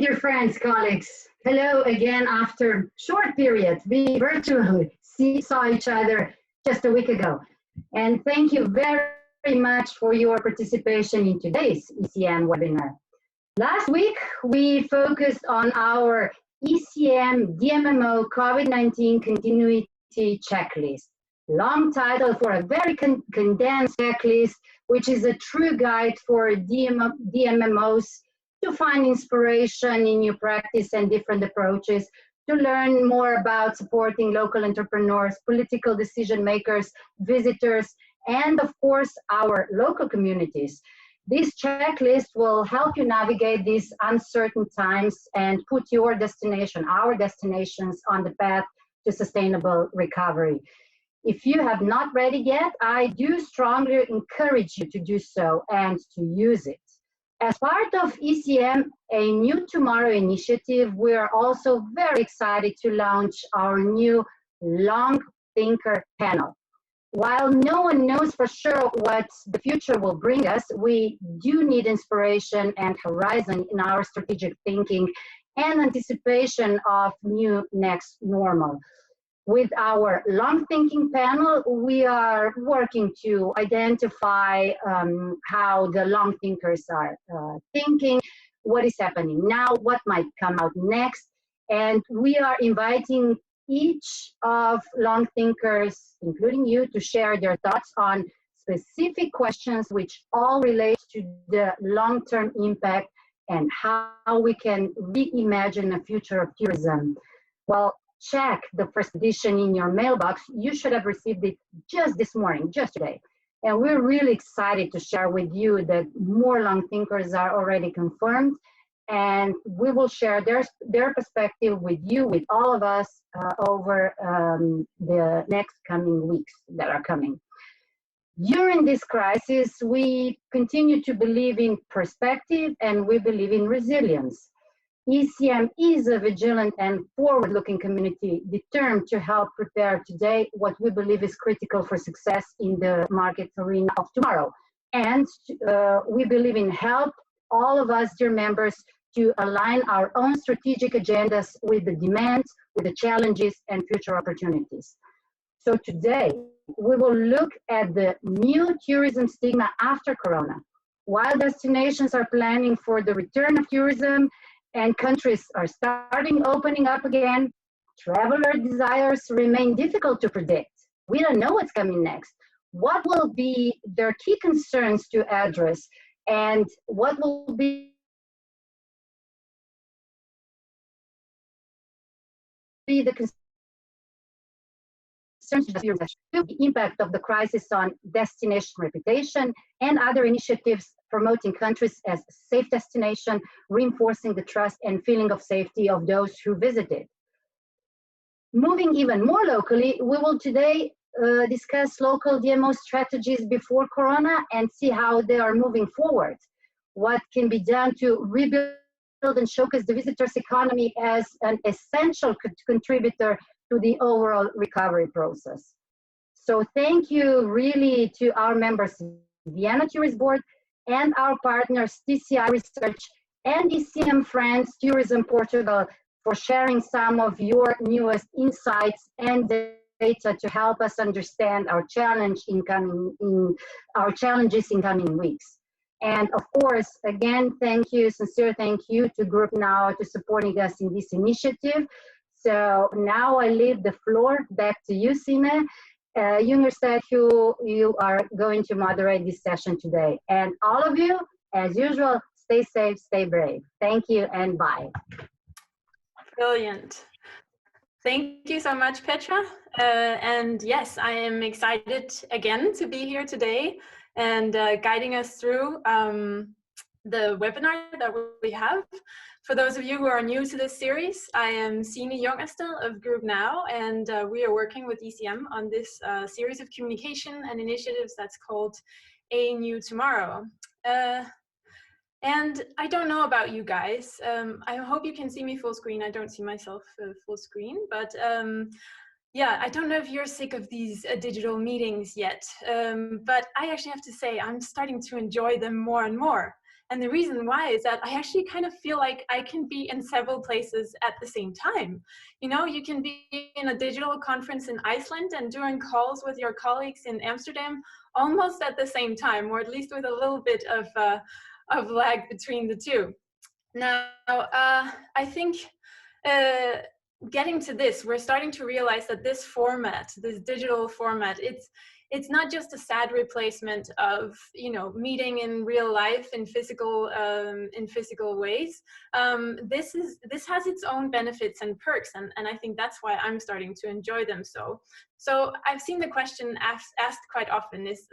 dear friends, colleagues. Hello again after short period. We virtually saw each other just a week ago. And thank you very much for your participation in today's ECM webinar. Last week, we focused on our ECM DMMO COVID-19 continuity checklist. Long title for a very condensed checklist, which is a true guide for DMMOs to find inspiration in new practice and different approaches, to learn more about supporting local entrepreneurs, political decision makers, visitors, and of course, our local communities. This checklist will help you navigate these uncertain times and put your destination, our destinations, on the path to sustainable recovery. If you have not read it yet, I do strongly encourage you to do so and to use it. As part of ECM, a NewTomorrow initiative, we are also very excited to launch our new Long Thinker panel. While no one knows for sure what the future will bring us, we do need inspiration and horizon in our strategic thinking and anticipation of new next normal. With our long thinking panel, we are working to identify how the long thinkers are thinking, what is happening now, what might come out next, and we are inviting each of long thinkers, including you, to share their thoughts on specific questions which all relate to the long-term impact and how we can reimagine a future of tourism. Well, check the first edition in your mailbox. You should have received it just this morning, just today. And we're really excited to share with you that more long thinkers are already confirmed, and we will share their perspective with you, with all of us, over the next coming weeks that are coming. During this crisis, we continue to believe in perspective and we believe in resilience. ECM is a vigilant and forward-looking community determined to help prepare today what we believe is critical for success in the market arena of tomorrow. And we believe in help all of us, dear members, to align our own strategic agendas with the demands, with the challenges and future opportunities. So today, we will look at the new tourism stigma after Corona. While destinations are planning for the return of tourism, and countries are starting opening up again, traveler desires remain difficult to predict. We don't know what's coming next. What will be their key concerns to address, and what will be the concerns, the impact of the crisis on destination reputation, and other initiatives promoting countries as safe destination, reinforcing the trust and feeling of safety of those who visited. Moving even more locally, we will today discuss local DMO strategies before Corona and see how they are moving forward. What can be done to rebuild and showcase the visitors' economy as an essential contributor to the overall recovery process. So thank you really to our members, Vienna Tourist Board, and our partners, TCI Research and ECM France Tourism Portugal, for sharing some of your newest insights and data to help us understand our challenges in coming weeks. And of course, again, thank you, sincere thank you to Group NAO to supporting us in this initiative. So now I leave the floor back to you, Sine. Jungerstedt, you are going to moderate this session today. And all of you, as usual, stay safe, stay brave. Thank you and bye. Brilliant. Thank you so much, Petra. And yes, I am excited again to be here today and guiding us through the webinar that we have. For those of you who are new to this series, I am Sine Jungerstedt of Group NAO, and we are working with ECM on this series of communication and initiatives that's called A New Tomorrow. And I don't know about you guys. I hope you can see me full screen. I don't see myself full screen, but yeah, I don't know if you're sick of these digital meetings yet, but I actually have to say I'm starting to enjoy them more and more. And the reason why is that I actually kind of feel like I can be in several places at the same time. You know, you can be in a digital conference in Iceland and doing calls with your colleagues in Amsterdam almost at the same time, or at least with a little bit of lag between the two. Now, I think getting to this, we're starting to realize that this format, this digital format, it's not just a sad replacement of, you know, meeting in real life in physical ways. This has its own benefits and perks, and I think that's why I'm starting to enjoy them so. So I've seen the question asked quite often is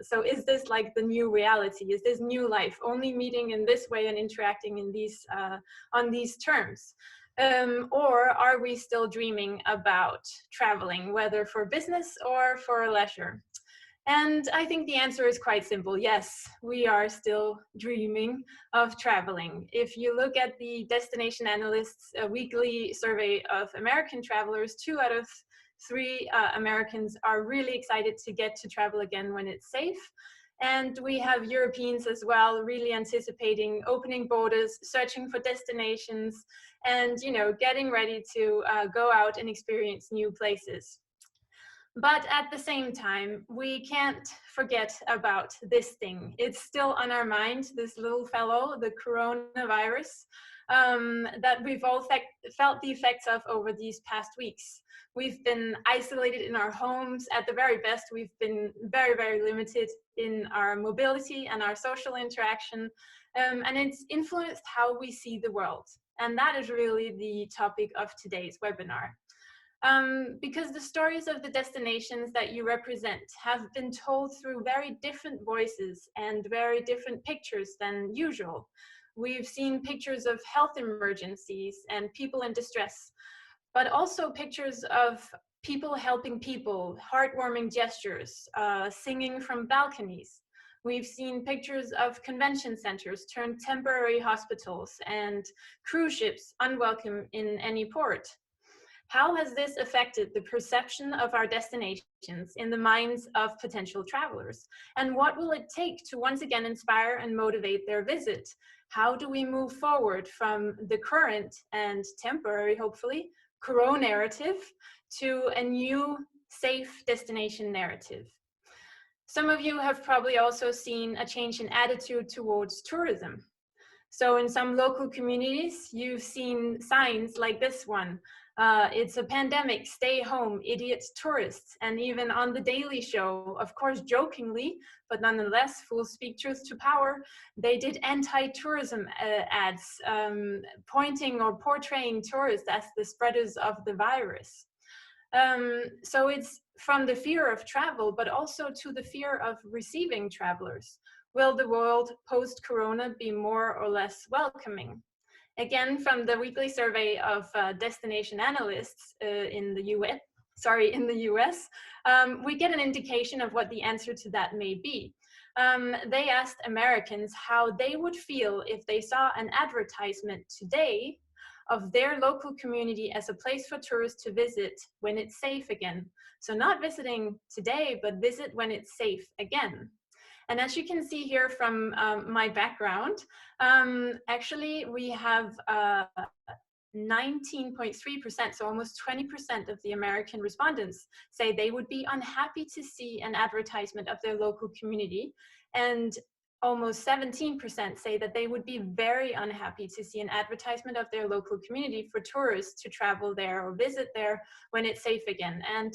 this like the new reality? Is this new life, only meeting in this way and interacting in these on these terms? Or are we still dreaming about traveling, whether for business or for leisure? And I think the answer is quite simple. Yes, we are still dreaming of traveling. If you look at the Destination Analysts weekly survey of American travelers, 2 out of 3 Americans are really excited to get to travel again when it's safe. And we have Europeans as well, really anticipating opening borders, searching for destinations, and, you know, getting ready to go out and experience new places. But at the same time, we can't forget about this thing. It's still on our mind, this little fellow, the coronavirus, that we've all felt the effects of over these past weeks. We've been isolated in our homes. At the very best, we've been very, very limited in our mobility and our social interaction. And it's influenced how we see the world. And that is really the topic of today's webinar. Because the stories of the destinations that you represent have been told through very different voices and very different pictures than usual. We've seen pictures of health emergencies and people in distress, but also pictures of people helping people, heartwarming gestures, singing from balconies. We've seen pictures of convention centers turned temporary hospitals and cruise ships unwelcome in any port. How has this affected the perception of our destinations in the minds of potential travelers? And what will it take to once again inspire and motivate their visit? How do we move forward from the current and temporary, hopefully, corona narrative to a new safe destination narrative? Some of you have probably also seen a change in attitude towards tourism. So in some local communities, you've seen signs like this one. It's a pandemic, stay home, idiot tourists. And even on The Daily Show, of course, jokingly, but nonetheless, fools speak truth to power, they did anti-tourism ads, pointing or portraying tourists as the spreaders of the virus. So it's from the fear of travel, but also to the fear of receiving travelers. Will the world post-corona be more or less welcoming? Again, from the weekly survey of destination analysts in the US, we get an indication of what the answer to that may be. They asked Americans how they would feel if they saw an advertisement today of their local community as a place for tourists to visit when it's safe again. So not visiting today, but visit when it's safe again. And as you can see here from my background, actually we have 19.3%, so almost 20% of the American respondents say they would be unhappy to see an advertisement of their local community. And almost 17% say that they would be very unhappy to see an advertisement of their local community for tourists to travel there or visit there when it's safe again. And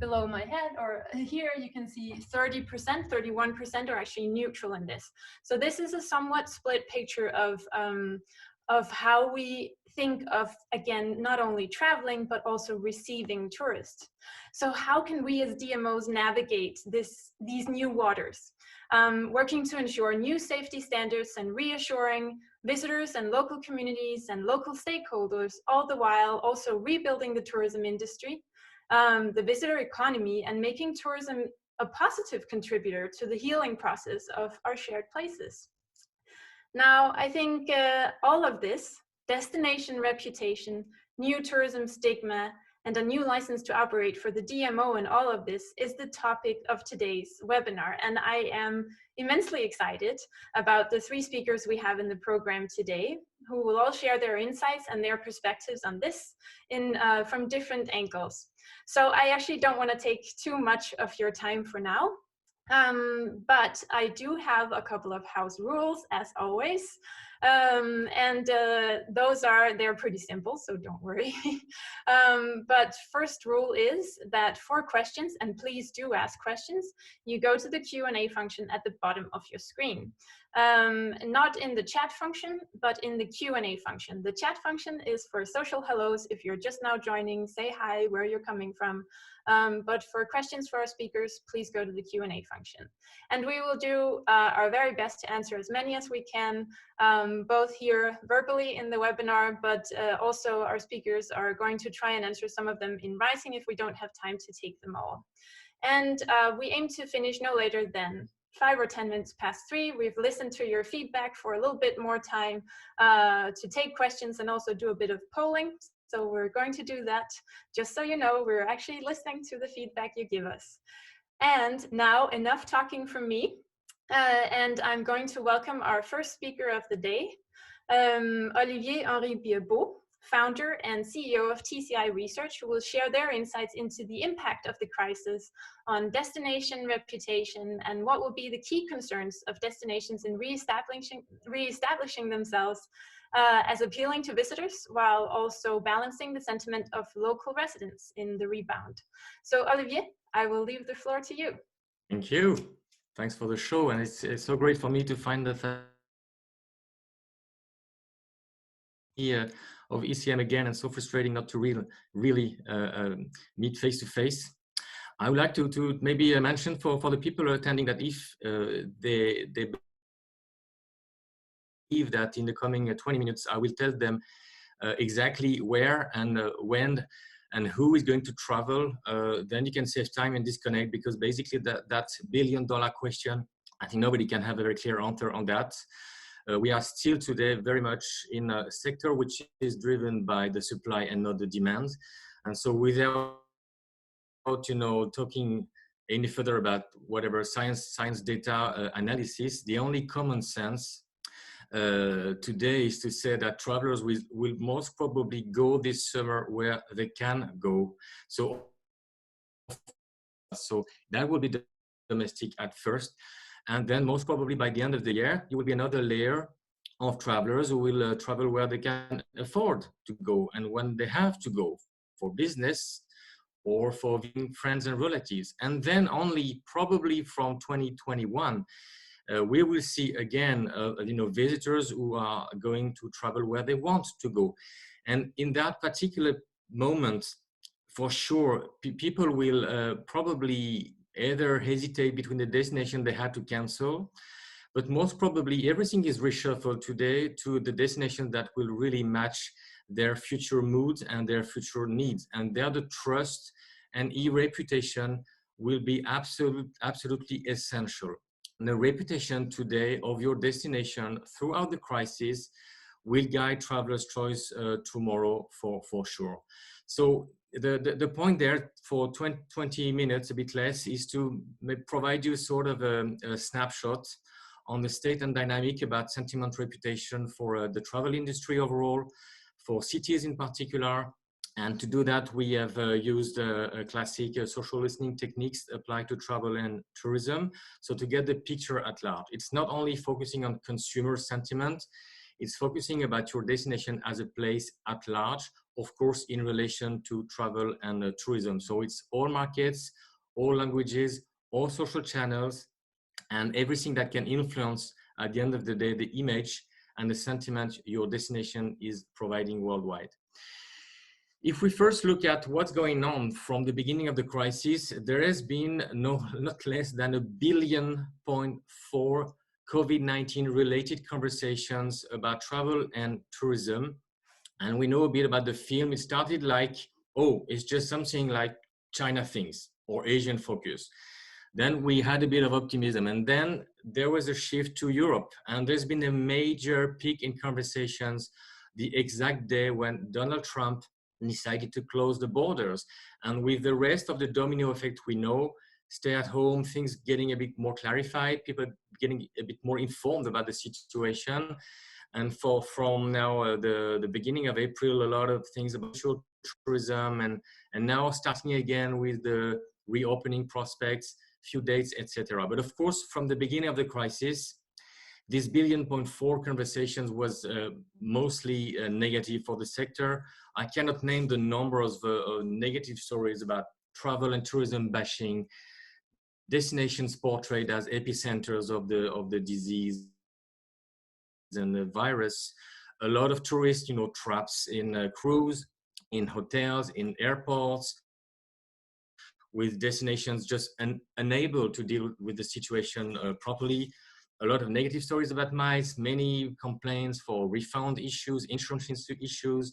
below my head or here you can see 30%, 31% are actually neutral in this. So this is a somewhat split picture of how we think of, again, not only traveling, but also receiving tourists. So how can we as DMOs navigate these new waters? Working to ensure new safety standards and reassuring visitors and local communities and local stakeholders, all the while also rebuilding the tourism industry, the visitor economy, and making tourism a positive contributor to the healing process of our shared places. Now, I think all of this, destination reputation, new tourism stigma, and a new license to operate for the DMO, and all of this is the topic of today's webinar. And I am immensely excited about the 3 speakers we have in the program today, who will all share their insights and their perspectives on this from different angles. So I actually don't want to take too much of your time for now. But I do have a couple of house rules, as always. They're pretty simple, so don't worry. But first rule is that for questions, and please do ask questions, you go to the Q&A function at the bottom of your screen. Not in the chat function, but in the Q&A function. The chat function is for social hellos. If you're just now joining, say hi, where you're coming from. But for questions for our speakers, please go to the Q&A function. And we will do our very best to answer as many as we can, both here verbally in the webinar, but also our speakers are going to try and answer some of them in writing if we don't have time to take them all. And we aim to finish no later than 5 or 10 minutes past 3. We've listened to your feedback for a little bit more time to take questions and also do a bit of polling. So we're going to do that, just so you know, we're actually listening to the feedback you give us. And now enough talking from me. And I'm going to welcome our first speaker of the day, Olivier Henry-Biabaud, founder and CEO of TCI Research, who will share their insights into the impact of the crisis on destination reputation and what will be the key concerns of destinations in reestablishing themselves as appealing to visitors, while also balancing the sentiment of local residents in the rebound. So Olivier, I will leave the floor to you. Thank you. Thanks for the show. And it's so great for me to find the of ECM again, and so frustrating not to really meet face to face. I would like to maybe mention for the people attending that if they believe that in the coming 20 minutes, I will tell them exactly where and when and who is going to travel, then you can save time and disconnect, because basically that billion-dollar question, I think nobody can have a very clear answer on that. We are still today very much in a sector which is driven by the supply and not the demand. And so without talking any further about whatever science data analysis, the only common sense today is to say that travelers will most probably go this summer where they can go. So that will be the domestic at first. And then most probably by the end of the year, there will be another layer of travelers who will travel where they can afford to go and when they have to go for business or for visiting friends and relatives. And then only probably from 2021, we will see again, visitors who are going to travel where they want to go. And in that particular moment, for sure, people will probably either hesitate between the destination they had to cancel, but most probably everything is reshuffled today to the destination that will really match their future moods and their future needs. And there the trust and e-reputation will be absolutely essential. And the reputation today of your destination throughout the crisis will guide travelers' choice tomorrow for sure. So the point there for 20 minutes, a bit less, is to provide you sort of a snapshot on the state and dynamic about sentiment reputation for the travel industry overall, for cities in particular. And to do that, we have used classic social listening techniques applied to travel and tourism. So to get the picture at large, it's not only focusing on consumer sentiment, it's focusing about your destination as a place at large, of course, in relation to travel and tourism. So it's all markets, all languages, all social channels, and everything that can influence, at the end of the day, the image and the sentiment your destination is providing worldwide. If we first look at what's going on from the beginning of the crisis, there has been not less than 1.4 billion COVID-19 related conversations about travel and tourism. And we know a bit about the film. It started like, oh, it's just something like China things or Asian focus. Then we had a bit of optimism, and then there was a shift to Europe, and there's been a major peak in conversations the exact day when Donald Trump decided to close the borders. And with the rest of the domino effect we know, stay at home, things getting a bit more clarified, people getting a bit more informed about the situation. And from now, the beginning of April, a lot of things about social tourism and now starting again with the reopening prospects, few dates, etc. But of course, from the beginning of the crisis, this 1.4 billion conversations was mostly negative for the sector. I cannot name the number of negative stories about travel and tourism bashing, destinations portrayed as epicenters of the disease and the virus. A lot of tourists, traps in cruise, in hotels, in airports, with destinations just unable to deal with the situation properly. A lot of negative stories about MICE, many complaints for refund issues, insurance issues.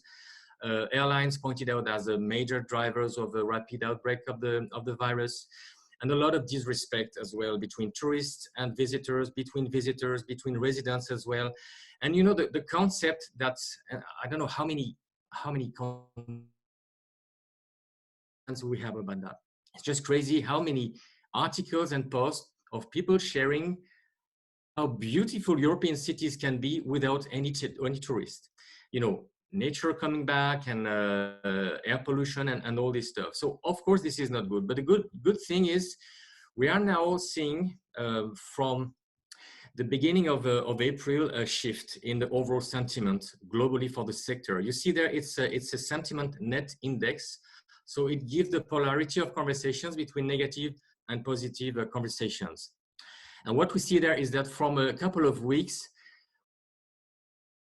Airlines pointed out as the major drivers of the rapid outbreak of the virus, and a lot of disrespect as well between tourists and visitors, between residents as well. And the concept that I don't know how many we have about that. It's just crazy how many articles and posts of people sharing how beautiful European cities can be without any tourists. Nature coming back and air pollution and all this stuff. So of course this is not good. But the good thing is we are now seeing from the beginning of April a shift in the overall sentiment globally for the sector. You see there it's a sentiment net index. So it gives the polarity of conversations between negative and positive conversations. And what we see there is that from a couple of weeks,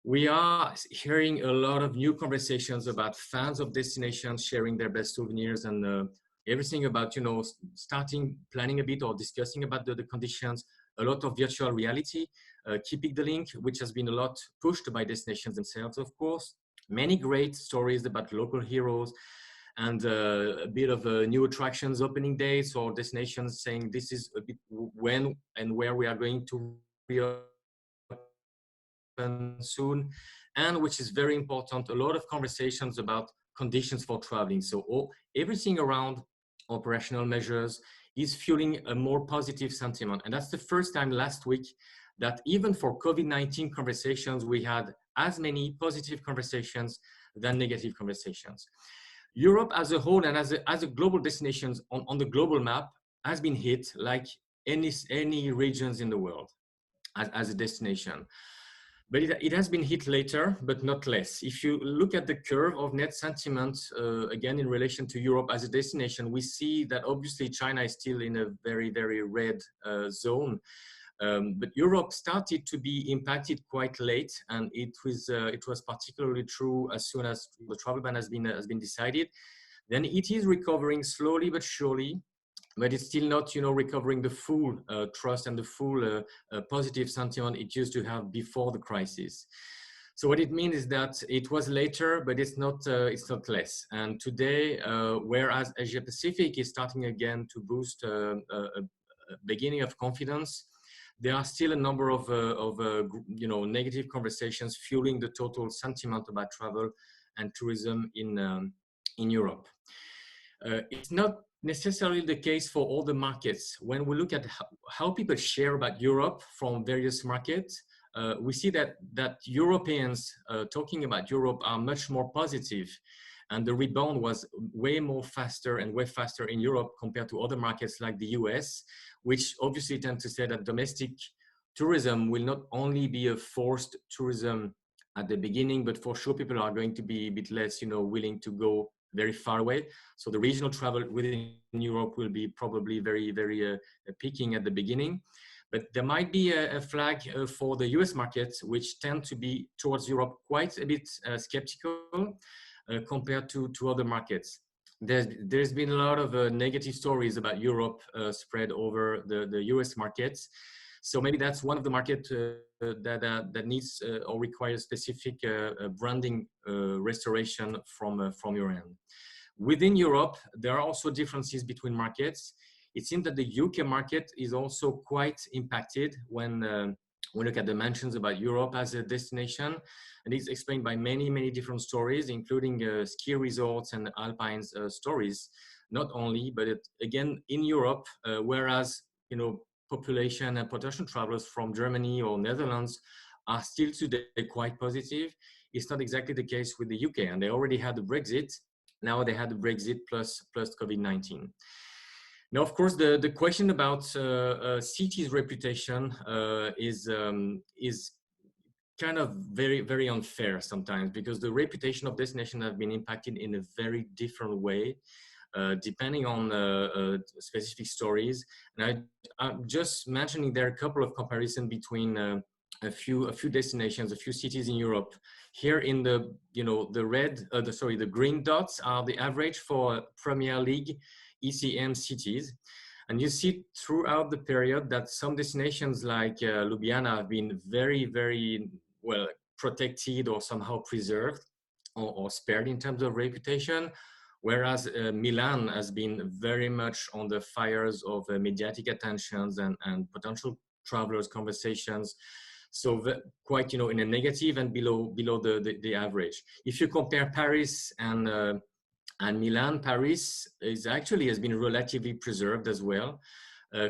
we are hearing a lot of new conversations about fans of destinations sharing their best souvenirs and everything about, starting planning a bit or discussing about the conditions, a lot of virtual reality, keeping the link, which has been a lot pushed by destinations themselves, of course. Many great stories about local heroes and a bit of new attractions, opening dates or destinations saying this is a bit when and where we are going to reopen soon, and which is very important, a lot of conversations about conditions for traveling. So everything around operational measures is fueling a more positive sentiment. And that's the first time last week that even for COVID-19 conversations, we had as many positive conversations than negative conversations. Europe as a whole and as a global destinations on the global map has been hit like any regions in the world as a destination. But it has been hit later, but not less. If you look at the curve of net sentiment, again, in relation to Europe as a destination, we see that obviously China is still in a very, very red zone. But Europe started to be impacted quite late, and it was particularly true as soon as the travel ban has been decided. Then it is recovering slowly but surely, but it's still not, recovering the full trust and the full positive sentiment it used to have before the crisis. So what it means is that it was later, but it's not less. And today, whereas Asia Pacific is starting again to boost a beginning of confidence, there are still a number of negative conversations fueling the total sentiment about travel and tourism in Europe. It's not necessarily the case for all the markets. When we look at how people share about Europe from various markets, we see that Europeans talking about Europe are much more positive, and the rebound was way faster in Europe compared to other markets like the US, which obviously tend to say that domestic tourism will not only be a forced tourism at the beginning, but for sure people are going to be a bit less, willing to go very far away. So the regional travel within Europe will be probably very, very peaking at the beginning. But there might be a flag for the US markets, which tend to be towards Europe quite a bit skeptical compared to other markets. There's been a lot of negative stories about Europe spread over the US markets. So maybe that's one of the markets that needs or requires specific branding restoration from your end. Within Europe, there are also differences between markets. It seems that the UK market is also quite impacted when we look at the mentions about Europe as a destination, and it's explained by many different stories, including ski resorts and alpine stories not only, but again, in Europe, whereas, population and potential travelers from Germany or Netherlands are still today quite positive. It's not exactly the case with the UK, and they already had the Brexit. Now they had the Brexit plus COVID-19. Now, of course, the question about cities' reputation is kind of very, very unfair sometimes, because the reputation of destination have been impacted in a very different way, depending on specific stories. And I'm just mentioning there a couple of comparisons between a few destinations, a few cities in Europe. Here in the the green dots are the average for Premier League ECM cities. And you see throughout the period that some destinations like Ljubljana have been very, very well protected or somehow preserved or spared in terms of reputation, whereas Milan has been very much on the fires of mediatic attentions and potential travelers' conversations. So quite, in a negative and below the average. If you compare Paris and Milan, Paris has been relatively preserved as well,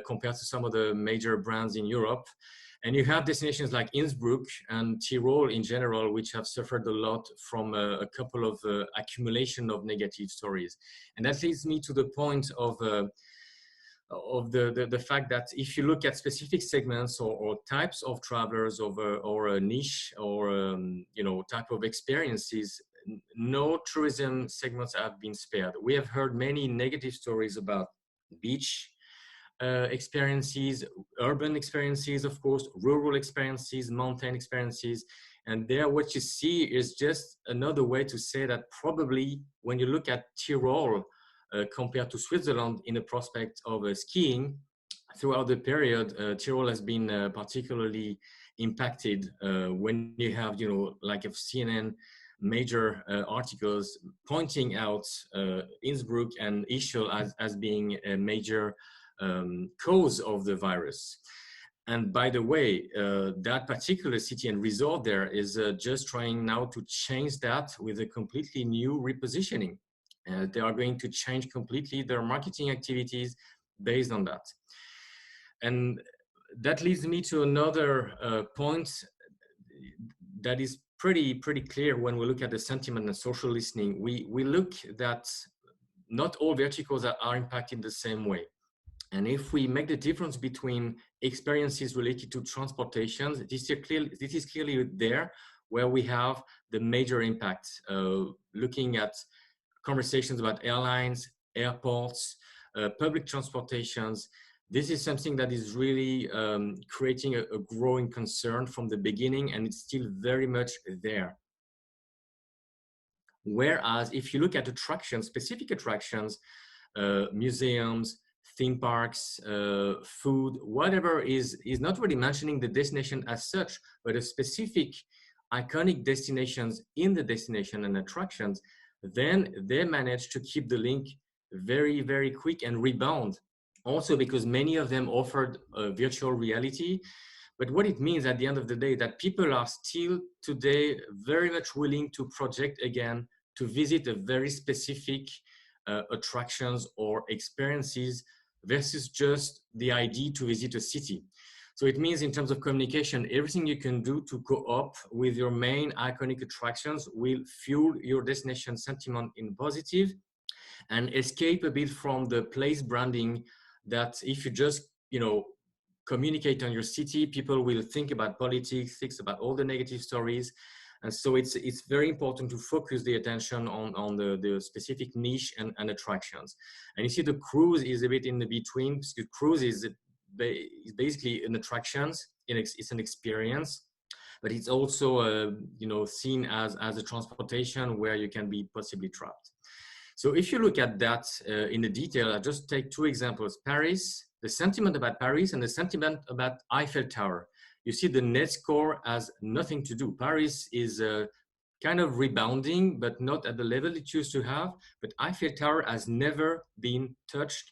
compared to some of the major brands in Europe. And you have destinations like Innsbruck and Tyrol in general, which have suffered a lot from a couple of accumulation of negative stories. And that leads me to the point of the fact that if you look at specific segments or types of travelers or a niche or type of experiences, no tourism segments have been spared. We have heard many negative stories about beach experiences, urban experiences, of course, rural experiences, mountain experiences. And there what you see is just another way to say that probably when you look at Tyrol compared to Switzerland in the prospect of skiing, throughout the period, Tyrol has been particularly impacted when you have, like a CNN major articles pointing out Innsbruck and Ischl as being a major cause of the virus. And by the way, that particular city and resort there is just trying now to change that with a completely new repositioning. They are going to change completely their marketing activities based on that. And that leads me to another point that is pretty clear when we look at the sentiment and social listening. We look that not all verticals are impacted the same way. And if we make the difference between experiences related to transportation, this is clearly there where we have the major impact, looking at conversations about airlines, airports, public transportations. This is something that is really creating a growing concern from the beginning, and it's still very much there. Whereas if you look at attractions, specific attractions, museums, theme parks, food, whatever is not really mentioning the destination as such, but a specific iconic destinations in the destination and attractions, then they manage to keep the link very, very quick and rebound. Also because many of them offered virtual reality. But what it means at the end of the day, that people are still today very much willing to project again, to visit a very specific attractions or experiences versus just the idea to visit a city. So it means in terms of communication, everything you can do to co-op with your main iconic attractions will fuel your destination sentiment in positive and escape a bit from the place branding that if you just, communicate on your city, people will think about politics, think about all the negative stories. And so it's very important to focus the attention on the specific niche and attractions. And you see the cruise is a bit in the between, because cruise is basically an attractions, it's an experience, but it's also seen as a transportation where you can be possibly trapped. So if you look at that in the detail, I'll just take two examples. Paris, the sentiment about Paris and the sentiment about Eiffel Tower. You see the net score has nothing to do. Paris is kind of rebounding, but not at the level it used to have. But Eiffel Tower has never been touched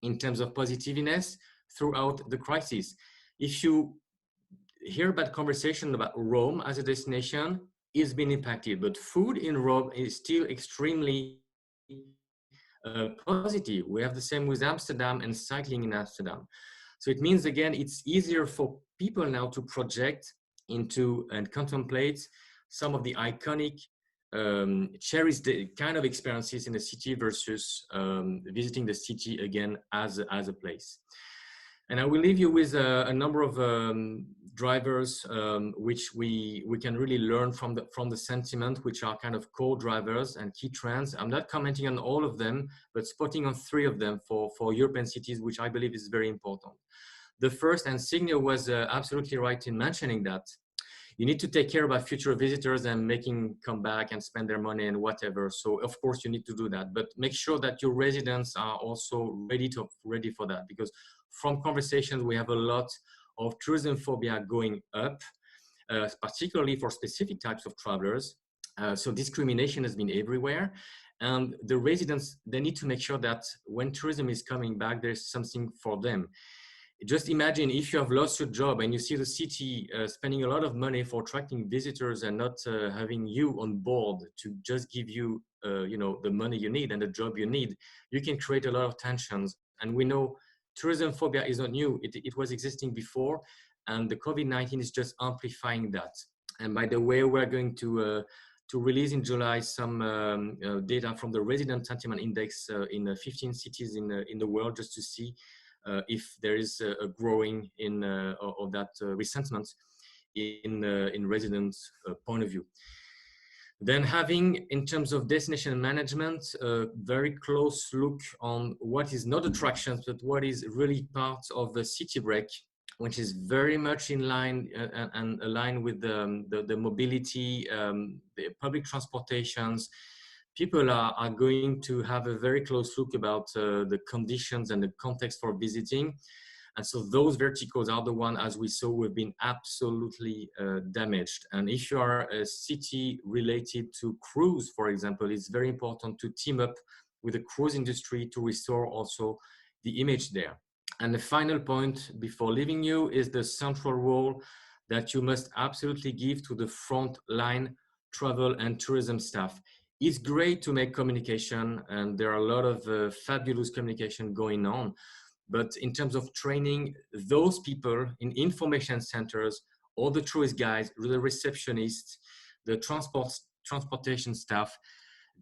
in terms of positiveness throughout the crisis. If you hear about conversation about Rome as a destination, it's been impacted, but food in Rome is still extremely positive. We have the same with Amsterdam and cycling in Amsterdam. So it means, again, it's easier for people now to project into and contemplate some of the iconic, cherished kind of experiences in the city versus visiting the city again as a place. And I will leave you with a number of drivers which we can really learn from the sentiment, which are kind of core drivers and key trends. I'm not commenting on all of them, but spotting on 3 of them for European cities, which I believe is very important. The first, and Stigma was absolutely right in mentioning that, you need to take care about future visitors and making come back and spend their money and whatever. So of course you need to do that, but make sure that your residents are also ready for that, because from conversations we have a lot of tourism phobia going up, particularly for specific types of travelers. So discrimination has been everywhere, and the residents, they need to make sure that when tourism is coming back, there's something for them. Just imagine if you have lost your job and you see the city spending a lot of money for attracting visitors and not having you on board to just give you, you know, the money you need and the job you need, you can create a lot of tensions. And we know tourism phobia is not new. It was existing before, and the COVID-19 is just amplifying that. And by the way, we're going to release in July some data from the Resident Sentiment Index in 15 cities in the world, just to see if there is a growing of that resentment in residents' point of view. Then having, in terms of destination management, a very close look on what is not attractions, but what is really part of the city break, which is very much in line and aligned with the mobility, the public transportations. People are going to have a very close look about the conditions and the context for visiting. And so those verticals are the one, as we saw, have been absolutely damaged. And if you are a city related to cruise, for example, it's very important to team up with the cruise industry to restore also the image there. And the final point before leaving you is the central role that you must absolutely give to the frontline travel and tourism staff. It's great to make communication, and there are a lot of fabulous communication going on. But in terms of training, those people in information centers, all the tourist guides, the receptionists, the transportation staff,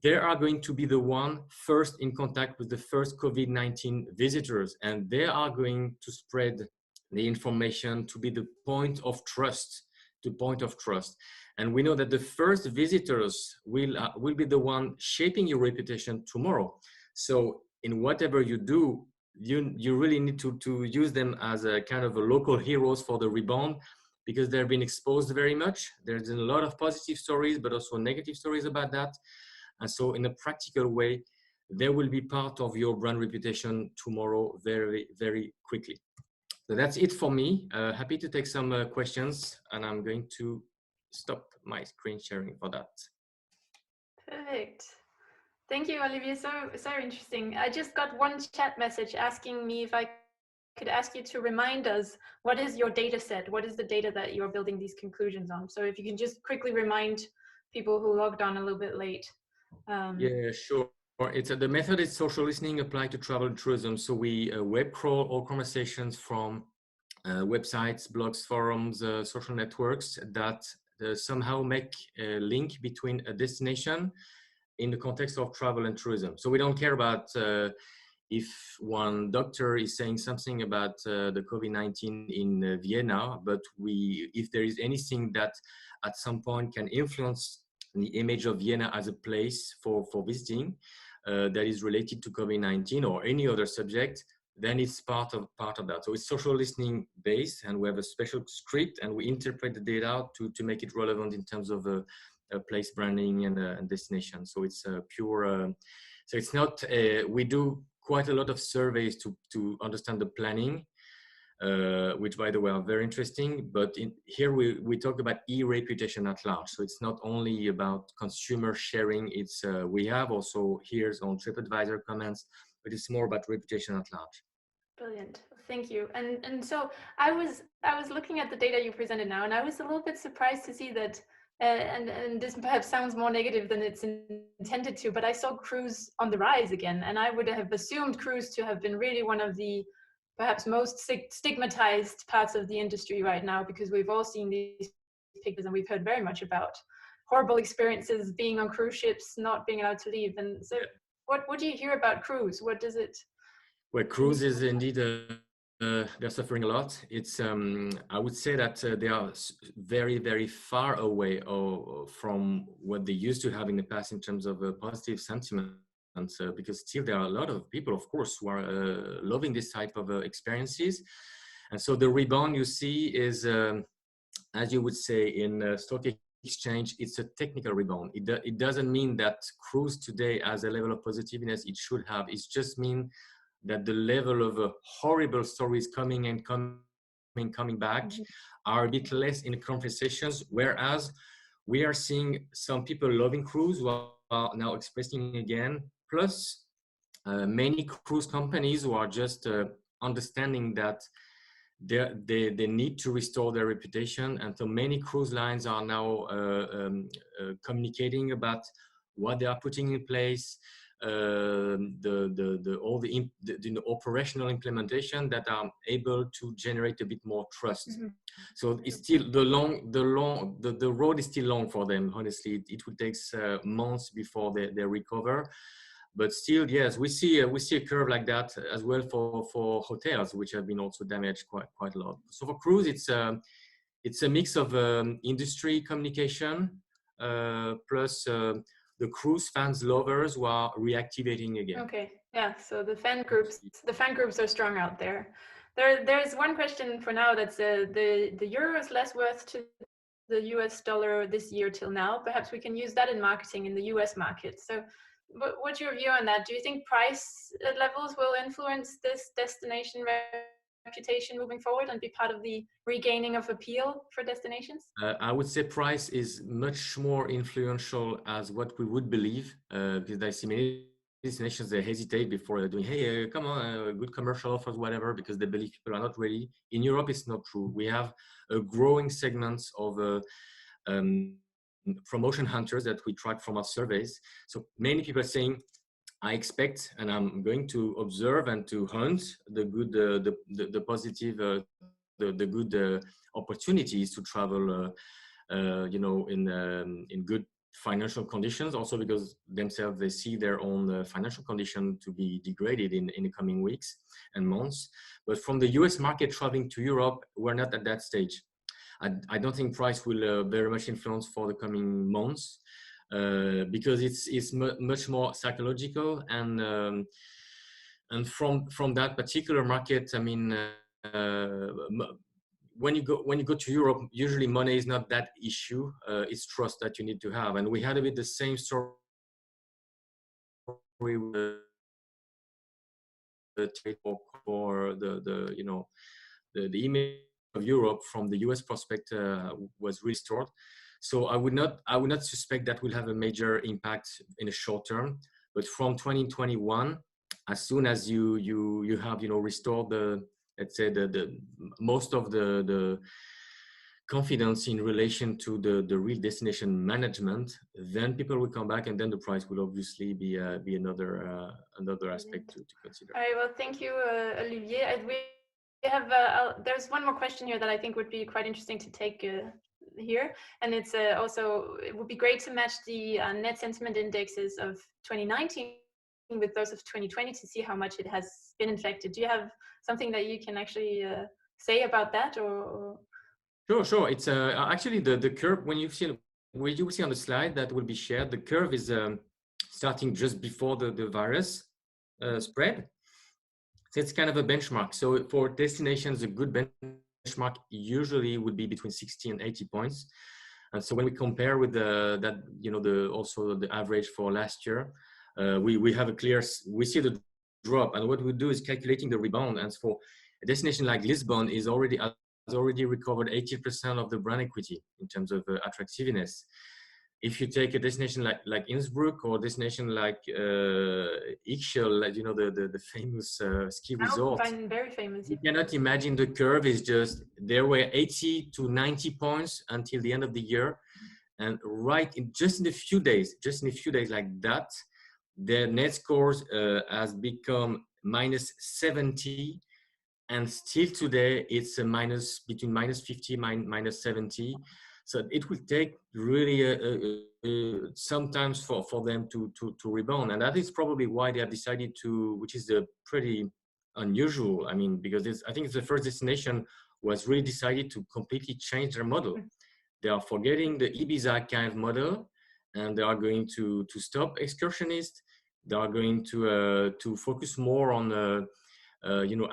they are going to be the one first in contact with the first COVID-19 visitors, and they are going to spread the information to be the point of trust, And we know that the first visitors will be the one shaping your reputation tomorrow. So in whatever you do, you really need to use them as a kind of a local heroes for the rebound, because they've been exposed very much. There's a lot of positive stories, but also negative stories about that. And so in a practical way, they will be part of your brand reputation tomorrow very, very quickly. So that's it for me. Happy to take some questions, and I'm going to stop my screen sharing for that. Perfect. Thank you, Olivier. So interesting. I just got one chat message asking me if I could ask you to remind us, what is your data set? What is the data that you're building these conclusions on? So if you can just quickly remind people who logged on a little bit late. Yeah, sure. The method is social listening applied to travel and tourism. So we web crawl all conversations from websites, blogs, forums, social networks that somehow make a link between a destination in the context of travel and tourism. So we don't care about if one doctor is saying something about the COVID-19 in Vienna, but if there is anything that at some point can influence the image of Vienna as a place for visiting that is related to COVID-19 or any other subject, then it's part of that. So it's social listening based, and we have a special script, and we interpret the data to make it relevant in terms of place branding and destination. So it's pure. So it's not. We do quite a lot of surveys to understand the planning, which, by the way, are very interesting. But here we talk about e-reputation at large. So it's not only about consumer sharing. It's we have also here on TripAdvisor comments, but it's more about reputation at large. Brilliant, thank you. And so I was looking at the data you presented now, and I was a little bit surprised to see that and this perhaps sounds more negative than it's intended to, but I saw cruise on the rise again, and I would have assumed cruise to have been really one of the perhaps most stigmatized parts of the industry right now, because we've all seen these pictures and we've heard very much about horrible experiences being on cruise ships, not being allowed to leave. And so what do you hear about cruise? What does it? Well, cruise is indeed they're suffering a lot. It's I would say that they are very, very far away from what they used to have in the past in terms of positive sentiment. And because still there are a lot of people, of course, who are loving this type of experiences. And so the rebound you see is, as you would say in stock exchange, it's a technical rebound. It doesn't mean that cruise today has a level of positiveness it should have. It just means that the level of horrible stories coming back are a bit less in conversations, whereas we are seeing some people loving cruise who are now expressing again, plus many cruise companies who are just understanding that they need to restore their reputation, and so many cruise lines are now communicating about what they are putting in place, all the operational implementation that are able to generate a bit more trust. So it's still the road is still long for them. Honestly, it will take months before they recover. But still, yes, we see a curve like that as well for hotels, which have been also damaged quite a lot. So for cruise, it's a mix of industry communication plus the cruise fans lovers who are reactivating again. Okay, yeah. So the fan groups are strong out there. There's one question for now that's the euro is less worth to the US dollar this year till now. Perhaps we can use that in marketing in the US market. So what's your view on that? Do you think price levels will influence this destination reputation moving forward and be part of the regaining of appeal for destinations? I would say price is much more influential as what we would believe, because I see many destinations, they hesitate before they're doing, hey, come on, good commercial offers, whatever, because they believe people are not ready. In Europe, it's not true. We have a growing segment of promotion hunters that we track from our surveys. So many people are saying, I expect, and I'm going to observe and to hunt the good, the positive, the good opportunities to travel, in good financial conditions. Also because themselves they see their own financial condition to be degraded in the coming weeks and months. But from the US market traveling to Europe, we're not at that stage. I don't think price will very much influence for the coming months. Because it's much more psychological, and from that particular market, I mean, when you go to Europe, usually money is not that issue. It's trust that you need to have, and we had a bit the same story with for the image of Europe from the US prospect was restored. So I would not suspect that will have a major impact in the short term. But from 2021, as soon as you have restored the, let's say, the most of the confidence in relation to the real destination management, then people will come back, and then the price will obviously be another aspect to consider. All right. Well, thank you, Olivier. We have there's one more question here that I think would be quite interesting to take here, and it's also it would be great to match the net sentiment indexes of 2019 with those of 2020 to see how much it has been infected. Do you have something that you can actually say about that, or? Sure. It's actually the curve when you will see on the slide that will be shared. The curve is starting just before the virus spread. So it's kind of a benchmark. So for destinations, a good benchmark usually would be between 60 and 80 points. And so when we compare with also the average for last year, we have we see the drop. And what we do is calculating the rebound. And for a destination like Lisbon has already recovered 80% of the brand equity in terms of attractiveness. If you take a destination like Innsbruck, or a destination like Ixchel, like, the famous ski resort, very famous. You cannot imagine the curve is just, there were 80 to 90 points until the end of the year. And just in a few days like that, their net scores has become -70, and still today it's a between -50 -70. So it will take really sometimes for them to rebound, and that is probably why they have decided to, which is pretty unusual. I mean, because I think it's the first destination was really decided to completely change their model. They are forgetting the Ibiza kind of model, and they are going to stop excursionists. They are going to focus more on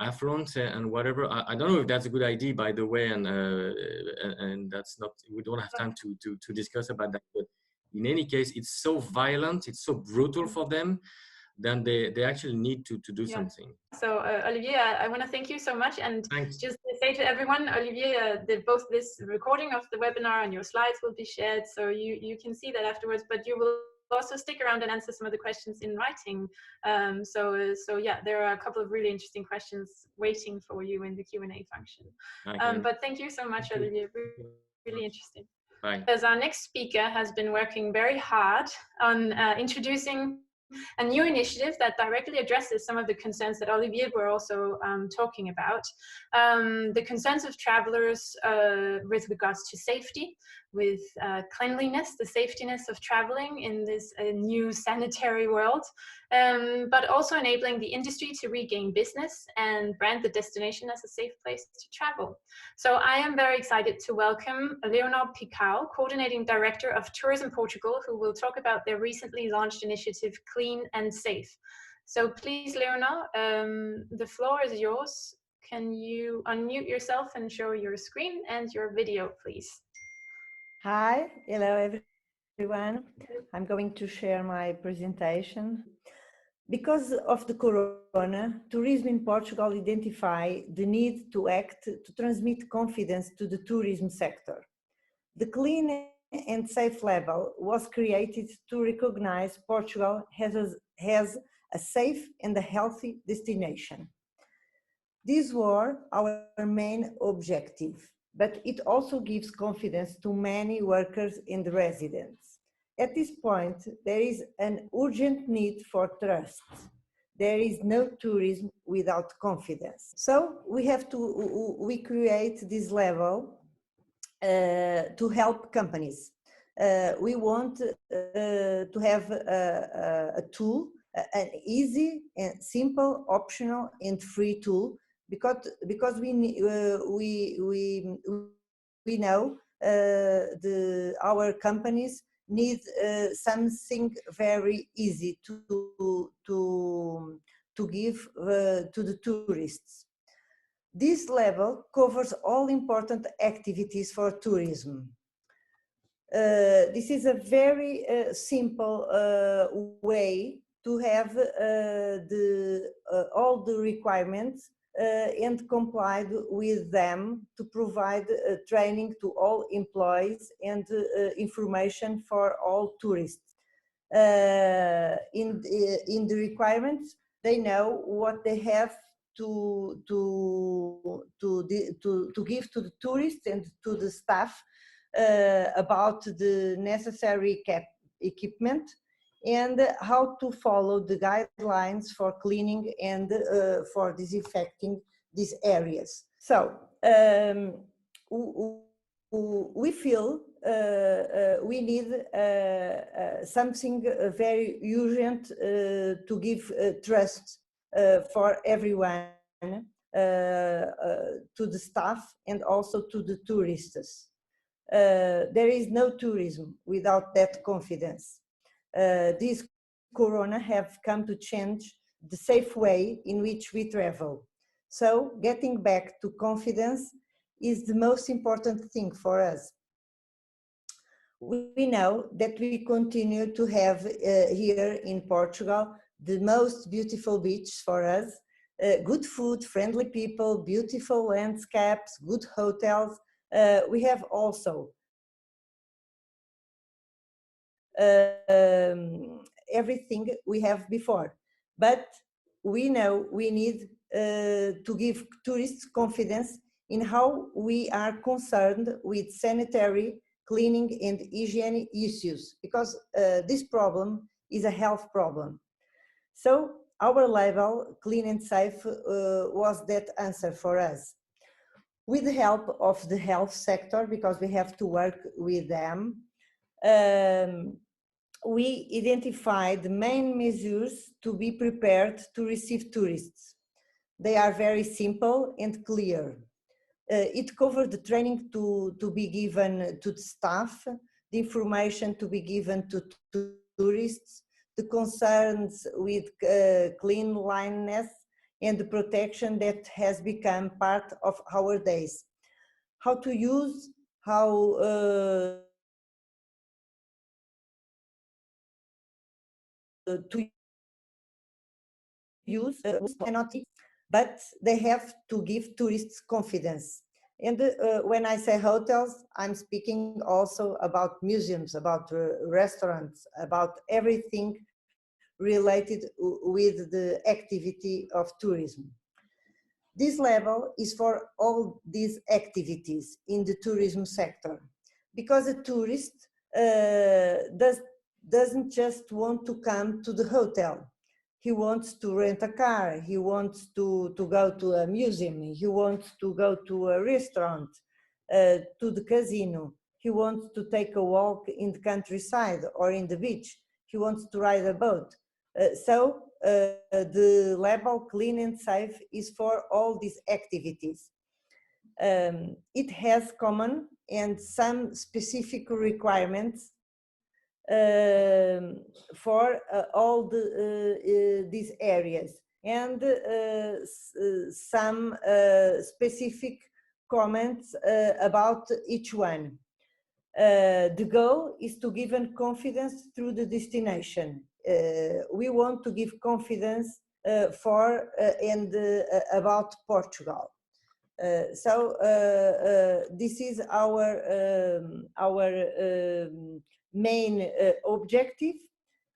affluent and whatever. I don't know if that's a good idea, by the way, and that's not. We don't have time to discuss about that. But in any case, it's so violent, it's so brutal for them. Then they actually need to do something. So Olivier, I want to thank you so much, and Thanks. just to say to everyone, Olivier did both this recording of the webinar and your slides will be shared, so you can see that afterwards, but you will also stick around and answer some of the questions in writing. So yeah, there are a couple of really interesting questions waiting for you in the Q&A function. But thank you so much, Olivier, really interesting. Bye. As our next speaker has been working very hard on introducing a new initiative that directly addresses some of the concerns that Olivier were also talking about. The concerns of travelers with regards to safety, with cleanliness, the safetiness of traveling in this new sanitary world, but also enabling the industry to regain business and brand the destination as a safe place to travel. So I am very excited to welcome Leonor Picão, Coordinating Director of Tourism Portugal, who will talk about their recently launched initiative, Clean and Safe. So please, Leonor, the floor is yours. Can you unmute yourself and show your screen and your video, please? Hi, hello everyone. I'm going to share my presentation. Because of the corona, tourism in Portugal identified the need to act to transmit confidence to the tourism sector. The clean and safe label was created to recognize Portugal as a safe and a healthy destination. These were our main objective, but it also gives confidence to many workers and residents. At this point, there is an urgent need for trust. There is no tourism without confidence. So we create this level to help companies. We want to have a tool, an easy and simple, optional and free tool, because we know our companies need something very easy to give to the tourists. This level covers all important activities for tourism. This is a very simple way to have all the requirements and complied with them to provide training to all employees and information for all tourists. In the requirements, they know what they have to give to the tourists and to the staff about the necessary equipment and how to follow the guidelines for cleaning and for disinfecting these areas. So we feel we need something very urgent to give trust for everyone, to the staff and also to the tourists. There is no tourism without that confidence. This corona have come to change the safe way in which we travel. So getting back to confidence is the most important thing for us. We know that we continue to have here in Portugal the most beautiful beach for us, good food, friendly people, beautiful landscapes, good hotels. We have also everything we have before, but we know we need to give tourists confidence in how we are concerned with sanitary cleaning and hygiene issues, because this problem is a health problem. So our label, Clean and Safe, was that answer for us. With the help of the health sector, because we have to work with them, we identified the main measures to be prepared to receive tourists. They are very simple and clear. It covered the training to be given to the staff, the information to be given to tourists, the concerns with cleanliness, and the protection that has become part of our days. How to use, how to use, cannot, but they have to give tourists confidence. And when I say hotels, I'm speaking also about museums, about restaurants, about everything related with the activity of tourism. This label is for all these activities in the tourism sector, because a tourist doesn't just want to come to the hotel. He wants to rent a car, he wants to go to a museum, he wants to go to a restaurant, to the casino, he wants to take a walk in the countryside or in the beach, he wants to ride a boat. So the label Clean and Safe is for all these activities. It has common and some specific requirements for all these areas, and some specific comments about each one. The goal is to give confidence through the destination. We want to give confidence for and about Portugal. So this is our main objective,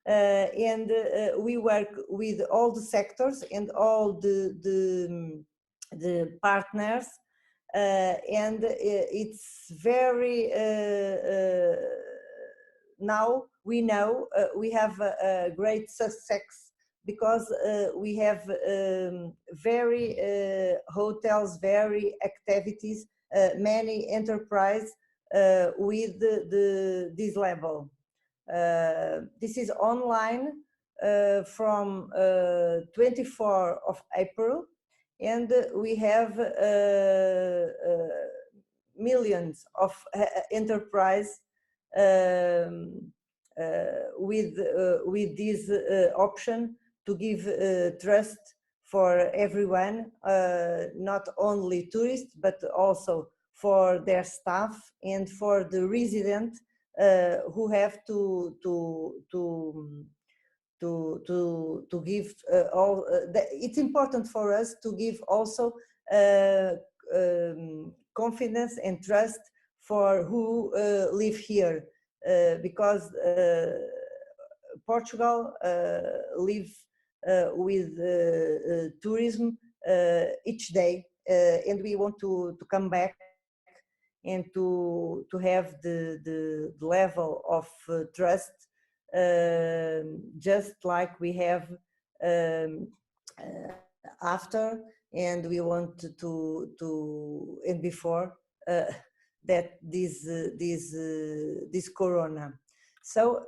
and we work with all the sectors and all the partners, and it's very now we know we have a great success, because we have very hotels, very activities, many enterprise with this level. This is online from 24 of April, and we have millions of enterprise with this option to give trust for everyone, not only tourists, but also for their staff and for the resident who have to give all. It's important for us to give also confidence and trust for who live here, because Portugal live with tourism each day, and we want to come back and to have the level of trust just like we have after, and we want to and before that this corona. So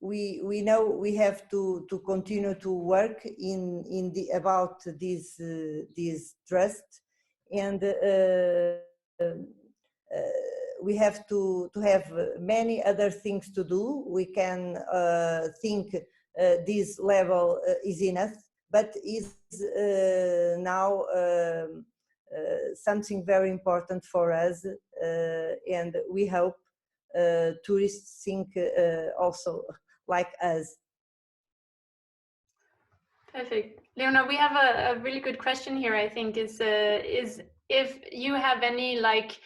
we know we have to continue to work in the about this trust, and we have to have many other things to do. We can think this level is enough, but is now something very important for us, and we hope tourists think also like us. Perfect. Leonor, we have a really good question here, I think, is if you have any, like,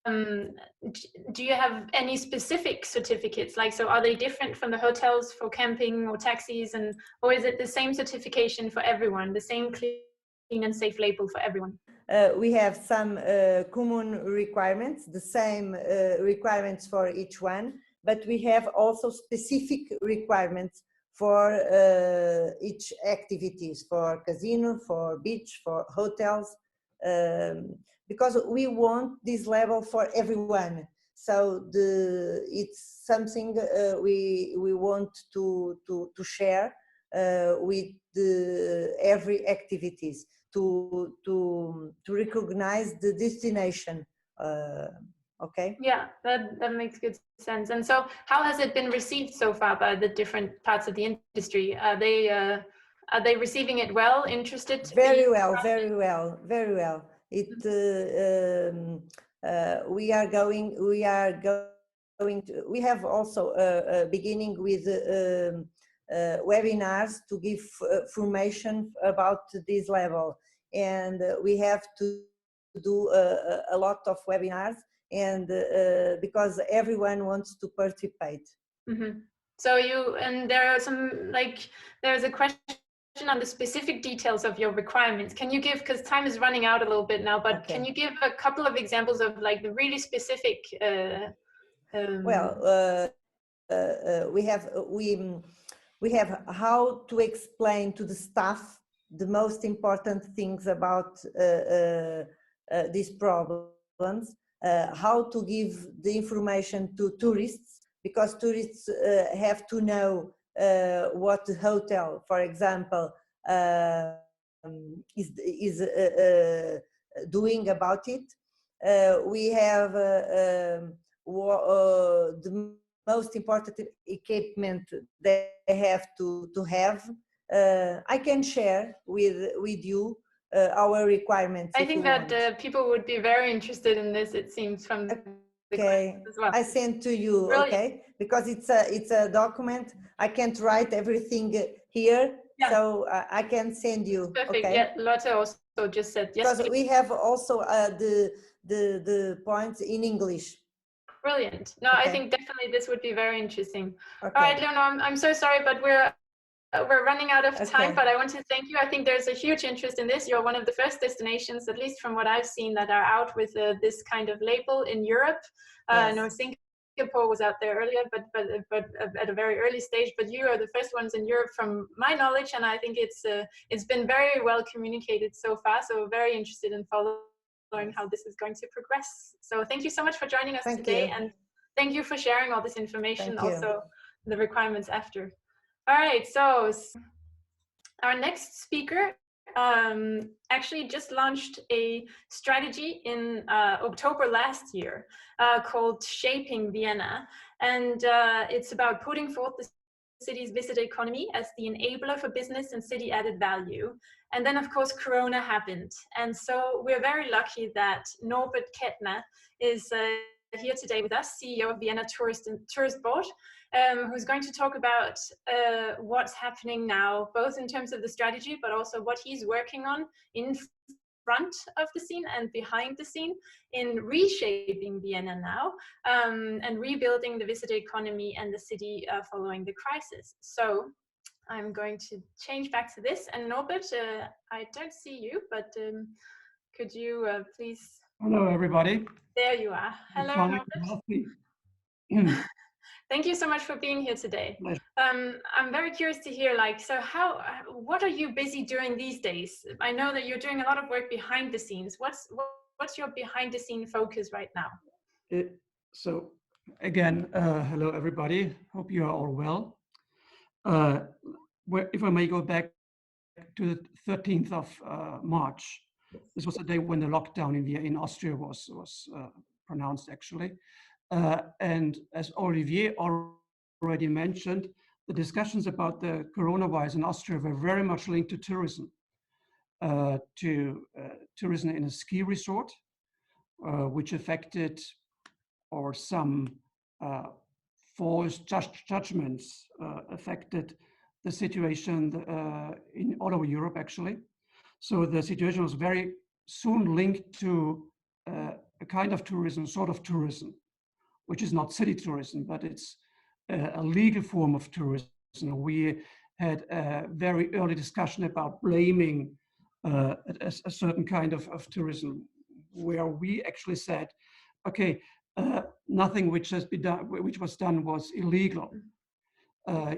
do you have any specific certificates? Like, so are they different from the hotels for camping or taxis, or is it the same certification for everyone, the same clean and safe label for everyone? we have some common requirements, the same requirements for each one, but we have also specific requirements for each activities, for casino, for beach, for hotels, because we want this level for everyone. So it's something we want to share with every activities to recognize the destination. Okay. Yeah, that makes good sense. And so, how has it been received so far by the different parts of the industry? Are they receiving it well? Interested? Very well, very well, very well. We have also beginning with webinars to give formation about this level, and we have to do a lot of webinars, and because everyone wants to participate. Mm-hmm. So there are some, there's a question on the specific details of your requirements. Can you give, because time is running out a little bit now, but okay, can you give a couple of examples of like the really specific well, we have how to explain to the staff the most important things about these problems, how to give the information to tourists, because tourists have to know what the hotel, for example, is doing about it. We have the most important equipment they have to have. I can share with you our requirements. I think that people would be very interested in this, it seems, from the questions as well. I sent to you. Brilliant. Okay, because it's a document. I can't write everything here, yeah, so I can send you. Perfect. Okay? Yeah, Lotte also just said yes. Because we have also the points in English. Brilliant. No, okay, I think definitely this would be very interesting. Okay. All right, Leonor, I'm so sorry, but we're running out of time, okay, but I want to thank you. I think there's a huge interest in this. You're one of the first destinations, at least from what I've seen, that are out with this kind of label in Europe. Yes. I know Singapore was out there earlier, but at a very early stage. But you are the first ones in Europe, from my knowledge, and I think it's been very well communicated so far. So very interested in following how this is going to progress. So thank you so much for joining us today, and thank you for sharing all this information, also the requirements after. All right, so our next speaker actually just launched a strategy in October last year called Shaping Vienna, and it's about putting forth the city's visitor economy as the enabler for business and city added value. And then, of course, Corona happened, and so we're very lucky that Norbert Kettner is here today with us, CEO of Vienna Tourist Board, who's going to talk about what's happening now, both in terms of the strategy, but also what he's working on in front of the scene and behind the scene in reshaping Vienna now, and rebuilding the visitor economy and the city following the crisis. So I'm going to change back to this. And Norbert, I don't see you, but could you please... Hello, everybody. There you are. Hello, Norbert. Thank you so much for being here today. I'm very curious to hear, what are you busy doing these days? I know that you're doing a lot of work behind the scenes. What's your behind the scene focus right now? So again, hello, everybody. Hope you are all well. If I may go back to the 13th of March, this was the day when the lockdown in Austria was pronounced, actually. And as Olivier already mentioned, the discussions about the coronavirus in Austria were very much linked to tourism in a ski resort, which affected, or some false judgments affected the situation in all over Europe, actually. So the situation was very soon linked to a kind of tourism, sort of tourism, which is not city tourism, but it's a legal form of tourism. We had a very early discussion about blaming a certain kind of tourism, where we actually said, okay, nothing which was done was illegal.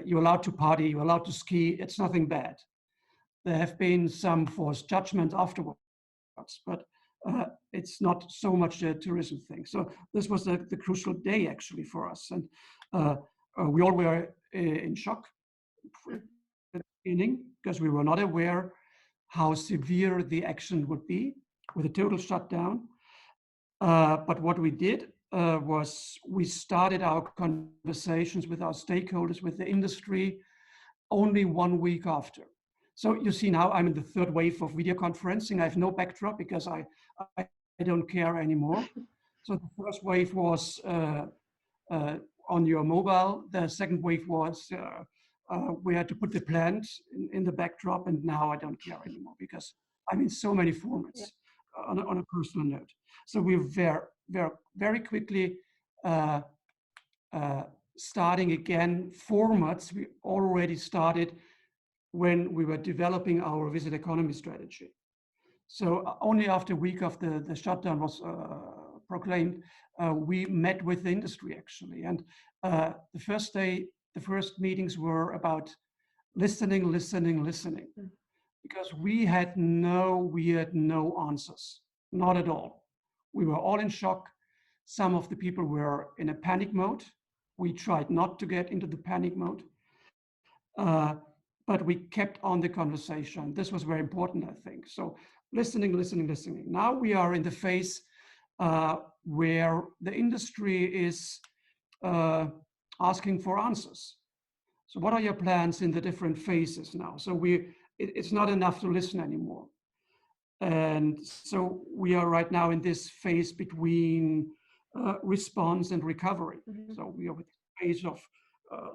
You're allowed to party, you're allowed to ski, it's nothing bad. There have been some forced judgment afterwards, but it's not so much a tourism thing. So this was the crucial day actually for us. And we all were in shock at the beginning because we were not aware how severe the action would be with a total shutdown. But what we did was we started our conversations with our stakeholders, with the industry, only 1 week after. So you see now I'm in the third wave of video conferencing. I have no backdrop because I don't care anymore. So the first wave was on your mobile. The second wave was we had to put the plant in the backdrop, and now I don't care anymore because I'm in so many formats on a personal note. So we're very quickly starting again formats we already started when we were developing our visit economy strategy. So only after a week of the shutdown was proclaimed, we met with the industry actually. And the first meetings were about listening, because we had no answers, not at all. We were all in shock. Some of the people were in a panic mode. We tried not to get into the panic mode. But we kept on the conversation. This was very important, I think. So listening. Now we are in the phase where the industry is asking for answers. So what are your plans in the different phases now? So it's not enough to listen anymore. And so we are right now in this phase between response and recovery. Mm-hmm. So we are with the phase of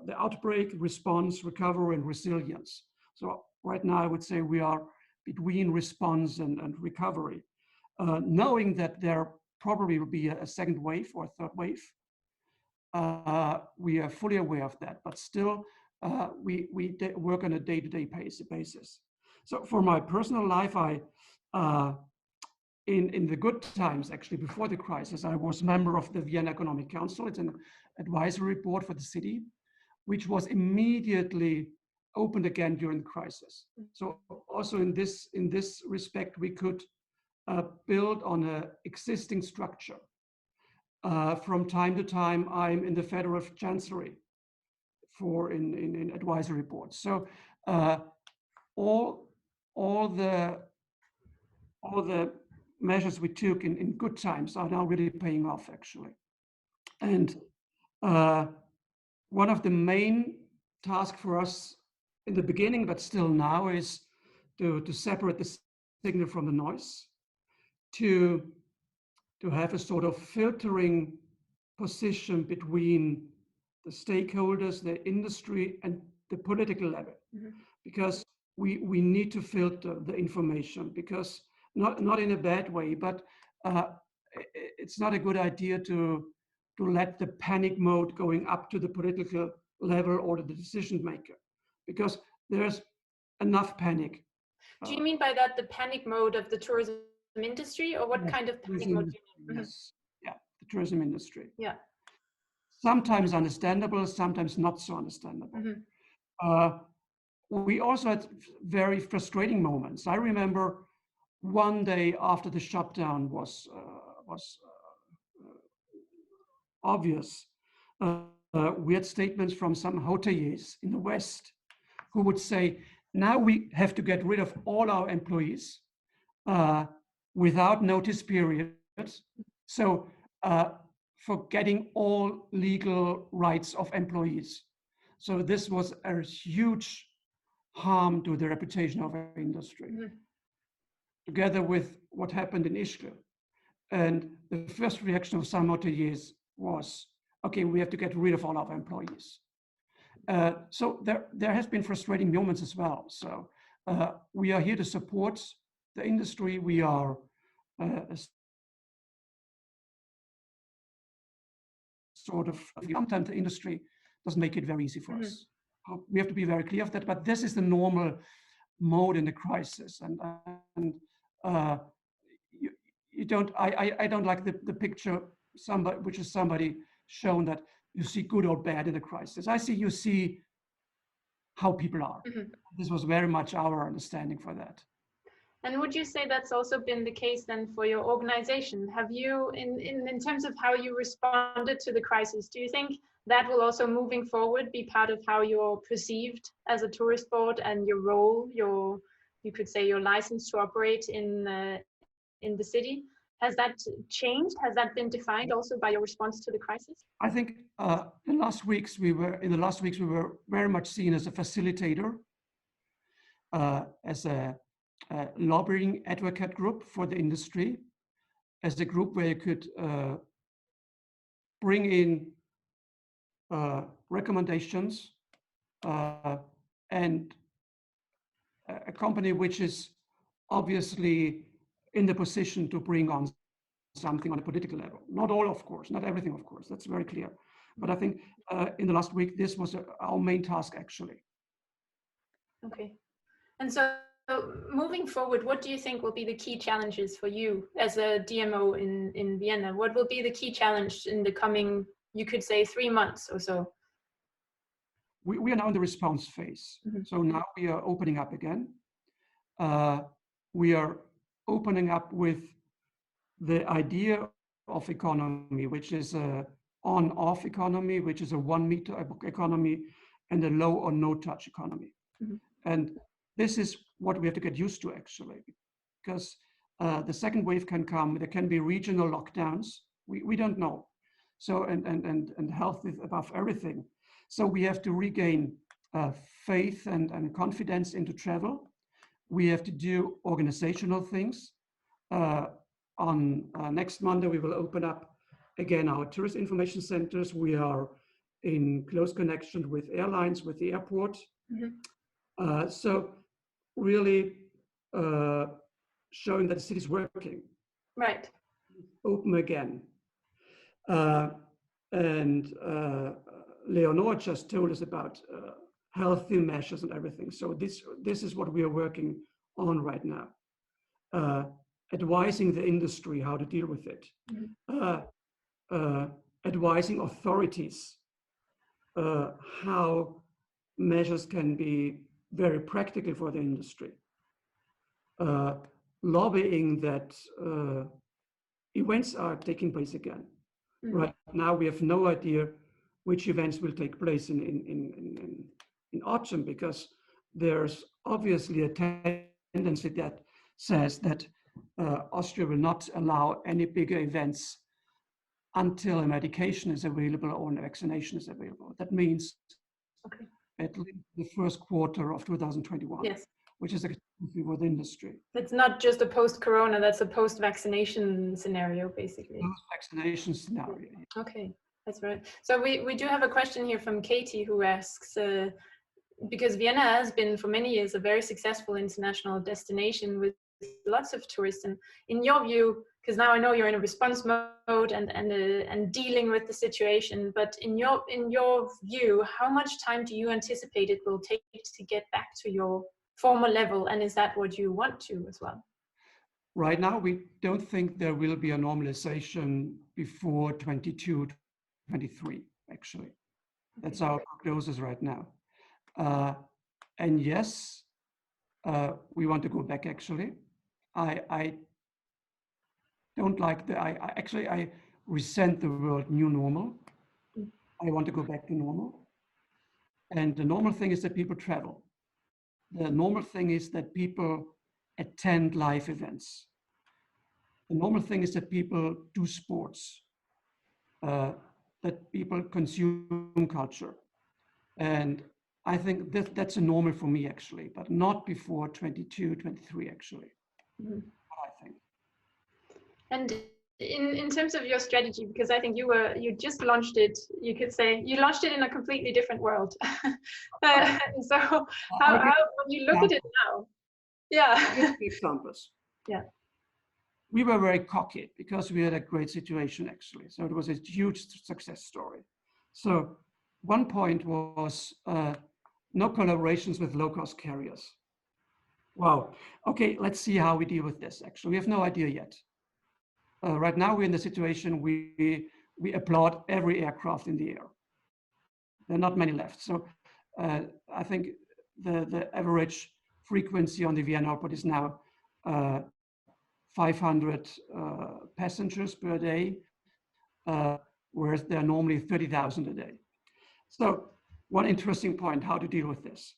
the outbreak, response, recovery, and resilience. So right now I would say we are between response and recovery, knowing that there probably will be a second wave or a third wave. We are fully aware of that, but still we work on a day-to-day basis. So for my personal life, in the good times, actually before the crisis, I was member of the Vienna Economic Council. It's an advisory board for the city, which was immediately opened again during the crisis. So also in this respect, we could build on an existing structure. From time to time, I'm in the Federal Chancellery in advisory boards. So all the measures we took in good times are now really paying off, actually. And one of the main tasks for us in the beginning, but still now, is to separate the signal from the noise, to have a sort of filtering position between the stakeholders, the industry, and the political level. Mm-hmm. Because we need to filter the information, because not in a bad way, but it's not a good idea to let the panic mode going up to the political level or the decision maker, because there's enough panic. Do you mean by that the panic mode of the tourism industry, or what kind of panic mode do you mean? Yes. Yeah, the tourism industry. Yeah. Sometimes understandable, sometimes not so understandable. Mm-hmm. We also had very frustrating moments. I remember one day after the shutdown was obvious, we had statements from some hoteliers in the West who would say, now we have to get rid of all our employees without notice periods. So forgetting all legal rights of employees. So this was a huge harm to the reputation of our industry, mm-hmm. together with what happened in Ischgl. And the first reaction of some hoteliers was, okay, we have to get rid of all our employees. So there has been frustrating moments as well. So we are here to support the industry. We are sometimes the industry doesn't make it very easy for mm-hmm. us. We have to be very clear of that, but this is the normal mode in the crisis. And you don't, I don't like the picture which is somebody shown that you see good or bad in the crisis. You see how people are. Mm-hmm. This was very much our understanding for that. And would you say that's also been the case then for your organization? Have you, in terms of how you responded to the crisis, do you think that will also moving forward be part of how you're perceived as a tourist board and your role, you could say your license to operate in the city? Has that changed? Has that been defined also by your response to the crisis? I think in the last weeks we were very much seen as a facilitator, as a lobbying advocate group for the industry, as a group where you could bring in recommendations, and a company which is obviously in the position to bring on something on a political level. Not all, of course, not everything, of course, that's very clear. But I think in the last week, this was our main task, actually. Okay. And so moving forward, what do you think will be the key challenges for you as a DMO in Vienna? What will be the key challenge in the coming, you could say, 3 months or so? We are now in the response phase. Mm-hmm. So now we are opening up again. We are opening up with the idea of economy, which is a on-off economy, which is a 1 meter economy, and a low or no touch economy. Mm-hmm. And this is what we have to get used to, actually, because the second wave can come. There can be regional lockdowns. We don't know. So and health is above everything. So we have to regain faith and confidence into travel. We have to do organizational things. On next Monday, we will open up again our tourist information centers. We are in close connection with airlines, with the airport. Mm-hmm. So really showing that the city is working. Right. Open again. And Leonor just told us about healthy measures and everything. So this is what we are working on right now. Advising the industry how to deal with it. Mm-hmm. Advising authorities how measures can be very practical for the industry. Lobbying that events are taking place again. Mm-hmm. Right now we have no idea which events will take place in autumn, because there's obviously a tendency that says that Austria will not allow any bigger events until a medication is available or a vaccination is available. That means at least the first quarter of 2021, yes. Which is a catastrophe for the industry. It's not just a post-corona, that's a post-vaccination scenario, basically. Post-vaccination scenario. Okay, that's right. So we do have a question here from Katie, who asks, because Vienna has been for many years a very successful international destination with lots of tourists, and in your view, because now I know you're in a response mode and dealing with the situation, but in your view, how much time do you anticipate it will take to get back to your former level, and is that what you want to as well? Right now, we don't think there will be a normalization before 22, 23, actually. That's our prognosis right now. And yes, we want to go back, actually. I don't like I resent the word new normal. I want to go back to normal. And the normal thing is that people travel. The normal thing is that people attend live events. The normal thing is that people do sports, that people consume culture. And I think that's a normal for me, actually, but not before 22, 23, actually. Mm-hmm. I think. And in terms of your strategy, because I think you just launched it, you could say you launched it in a completely different world. So how when you look at it now, yeah. Examples. Yeah. We were very cocky because we had a great situation, actually. So it was a huge success story. So one point was no collaborations with low-cost carriers. Wow. Okay, let's see how we deal with this. Actually, we have no idea yet. Right now, we're in the situation we applaud every aircraft in the air. There are not many left. So I think the average frequency on the Vienna airport is now 500 passengers per day, whereas there are normally 30,000 a day. So one interesting point, how to deal with this.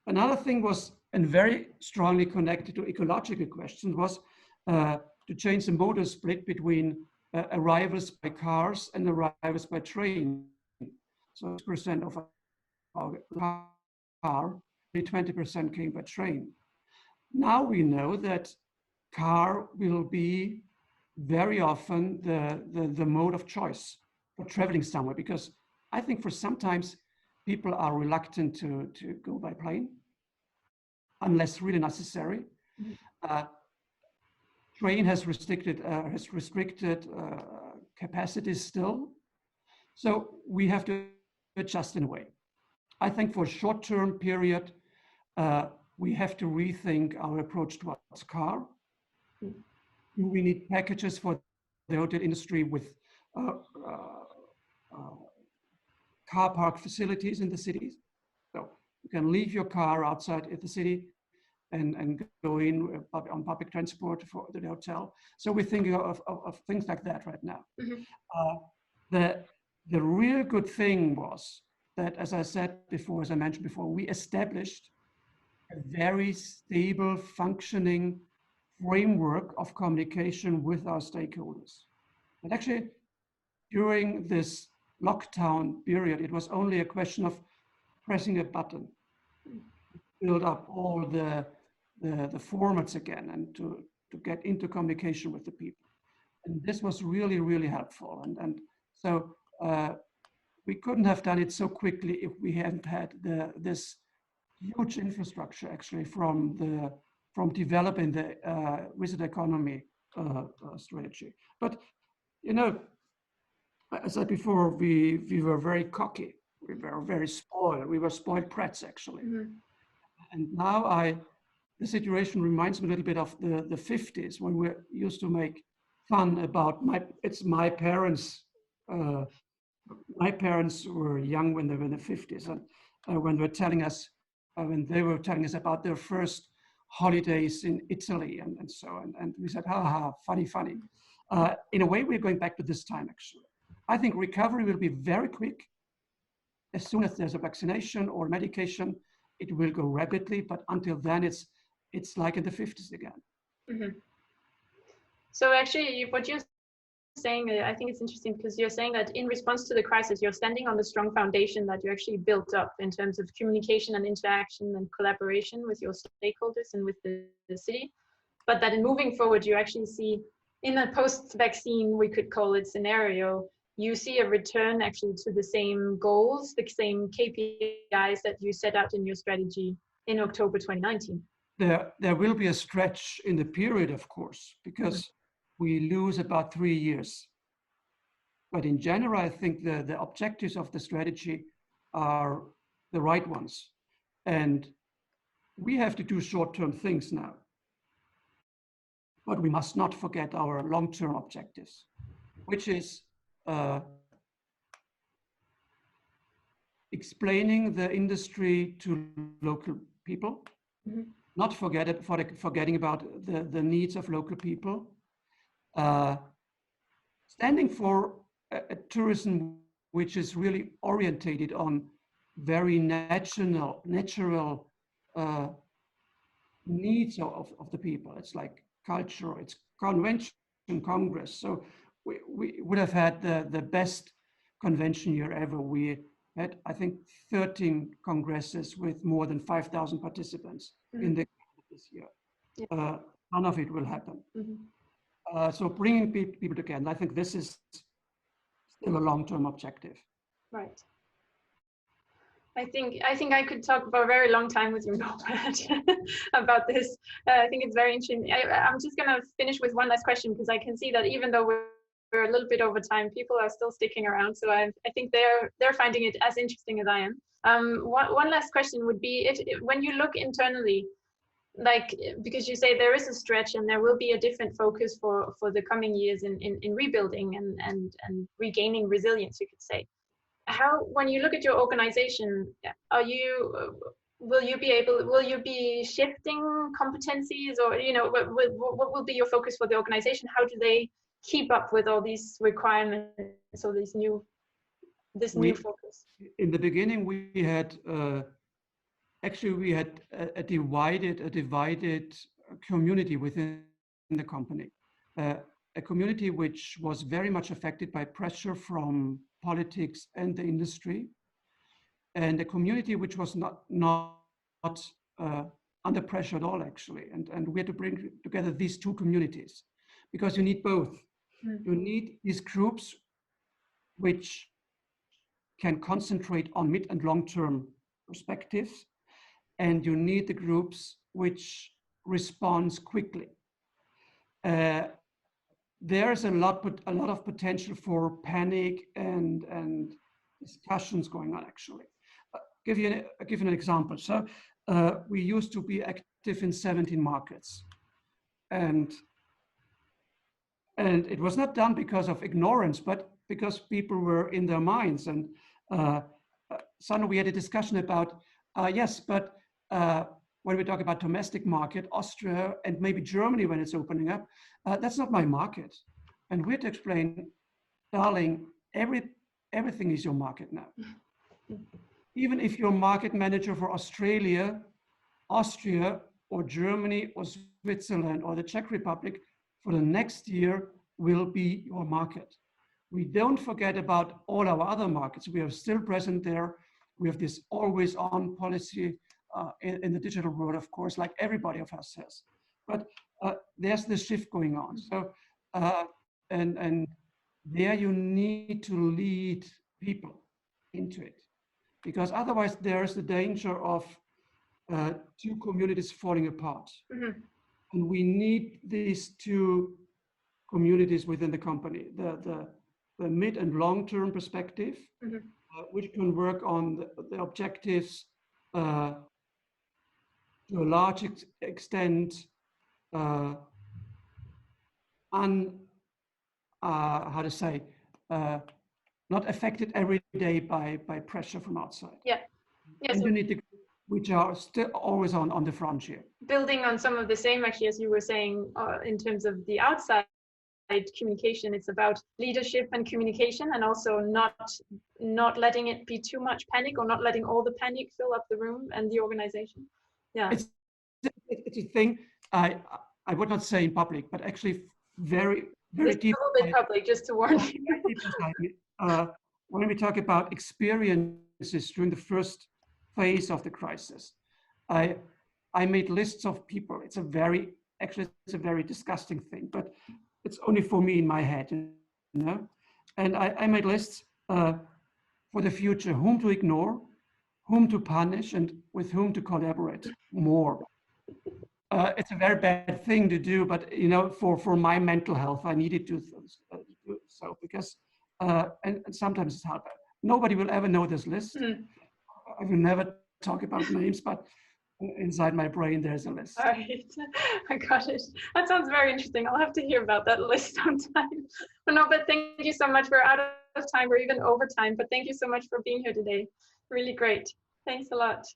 Another thing was, and very strongly connected to ecological questions, was to change the modal split between arrivals by cars and arrivals by train. So 6% of our car, 20% came by train. Now we know that car will be very often the mode of choice for traveling somewhere, because I think for sometimes people are reluctant to go by plane unless really necessary. Train has restricted capacities still. So we have to adjust in a way. I think for a short-term period, we have to rethink our approach towards car. Do we need packages for the hotel industry with car park facilities in the cities? So you can leave your car outside at the city and go in on public transport for the hotel. So we're thinking of things like that right now. The real good thing was that, as I said before, as I mentioned before, we established a very stable, functioning framework of communication with our stakeholders. And actually, during this lockdown period, it was only a question of pressing a button, build up all the formats again, and to get into communication with the people. And this was really, really helpful. And so we couldn't have done it so quickly if we hadn't had this huge infrastructure actually from developing the visit economy strategy. But you know, as I said before, we were very cocky. We were very spoiled. We were spoiled brats actually. And now the situation reminds me a little bit of the 50s, when we used to make fun about my parents. My parents were young when they were in the 50s, and when they were telling us about their first holidays in Italy and so on, and we said, ha, funny. In a way, we're going back to this time actually. I think recovery will be very quick. As soon as there's a vaccination or medication, it will go rapidly, but until then, it's like in the 50s again. So actually, what you're saying, I think it's interesting, because you're saying that in response to the crisis, you're standing on the strong foundation that you actually built up in terms of communication and interaction and collaboration with your stakeholders and with the city. But that in moving forward, you actually see in a post-vaccine, we could call it scenario, you see a return actually to the same goals, the same KPIs that you set out in your strategy in October 2019. There will be a stretch in the period, of course, because we lose about 3 years. But in general, I think the objectives of the strategy are the right ones. And we have to do short-term things now. But we must not forget our long-term objectives, which is explaining the industry to local people, not forgetting about the needs of local people, standing for a tourism which is really orientated on very natural needs of the people. It's like culture, it's convention, congress. So we would have had the best convention year ever. We had, I think, 13 congresses with more than 5,000 participants in the this year. None of it will happen. So bringing people together, I think this is still a long-term objective. Right. I think I could talk for a very long time with you, Norbert, about this. I think it's very interesting. I'm just going to finish with one last question, because I can see that even though we're a little bit over time, people are still sticking around. So I think they're finding it as interesting as I am. One last question would be, when you look internally, like, because you say there is a stretch and there will be a different focus for the coming years in rebuilding and regaining resilience, you could say. How, when you look at your organization, will you be shifting competencies, or, you know, what will be your focus for the organization? How do they keep up with all these requirements or this new focus? In the beginning, we had actually we had a divided community within the company, a community which was very much affected by pressure from politics and the industry, and a community which was not under pressure at all, actually. And we had to bring together these two communities, because you need both. You need these groups which can concentrate on mid and long-term perspectives, and you need the groups which responds quickly. There's a lot of potential for panic and discussions going on, actually. Give you an example. So we used to be active in 17 markets, and it was not done because of ignorance, but because people were in their minds. And suddenly we had a discussion about, yes, but when we talk about domestic market, Austria and maybe Germany when it's opening up, that's not my market. And we had to explain, darling, everything is your market now. Even if you're market manager for Australia, Austria, or Germany, or Switzerland, or the Czech Republic, for the next year will be your market. We don't forget about all our other markets. We are still present there. We have this always on policy in the digital world, of course, like everybody of us has. But there's this shift going on. So, and there you need to lead people into it, because otherwise there's the danger of two communities falling apart. And we need these two communities within the company, the mid and long-term perspective, which can work on the objectives to a large extent, how to say, not affected every day by pressure from outside. Yeah. And you need the which are still always on the frontier. Building on some of the same, actually, as you were saying, in terms of the outside communication, it's about leadership and communication, and also not letting it be too much panic, or not letting all the panic fill up the room and the organization. Yeah, it's a thing I would not say in public, but actually very deep. A little bit public, just to warn you. When we talk about experiences during the first phase of the crisis, I made lists of people. It's a very disgusting thing, but it's only for me in my head, you know. And I made lists for the future: whom to ignore, whom to punish, and with whom to collaborate more. It's a very bad thing to do, but you know, for my mental health, I needed to do so, because and sometimes it's hard. Nobody will ever know this list. I will never talk about names, but inside my brain there's a list. All right, I got it. That sounds very interesting. I'll have to hear about that list sometime. But Norbert, thank you so much. We're out of time. We're even over time, but thank you so much for being here today. Really great. Thanks a lot.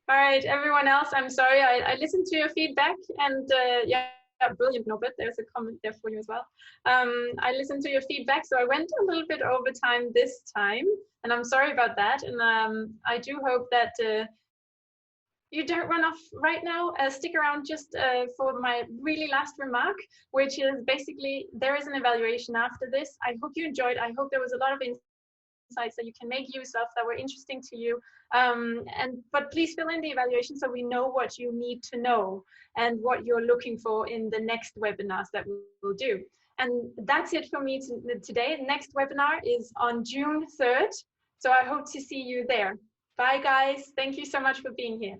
All right, everyone else, I'm sorry. I listened to your feedback, and yeah, brilliant, Norbert. There's a comment there for you as well. I listened to your feedback, so I went a little bit over time this time, and I'm sorry about that. And I do hope that you don't run off right now. Stick around just for my really last remark, which is basically there is an evaluation after this. I hope you enjoyed. I hope there was a lot of insights that you can make use of that were interesting to you. But please fill in the evaluation so we know what you need to know and what you're looking for in the next webinars that we will do. And that's it for me today. The next webinar is on June 3rd. So I hope to see you there. Bye, guys. Thank you so much for being here.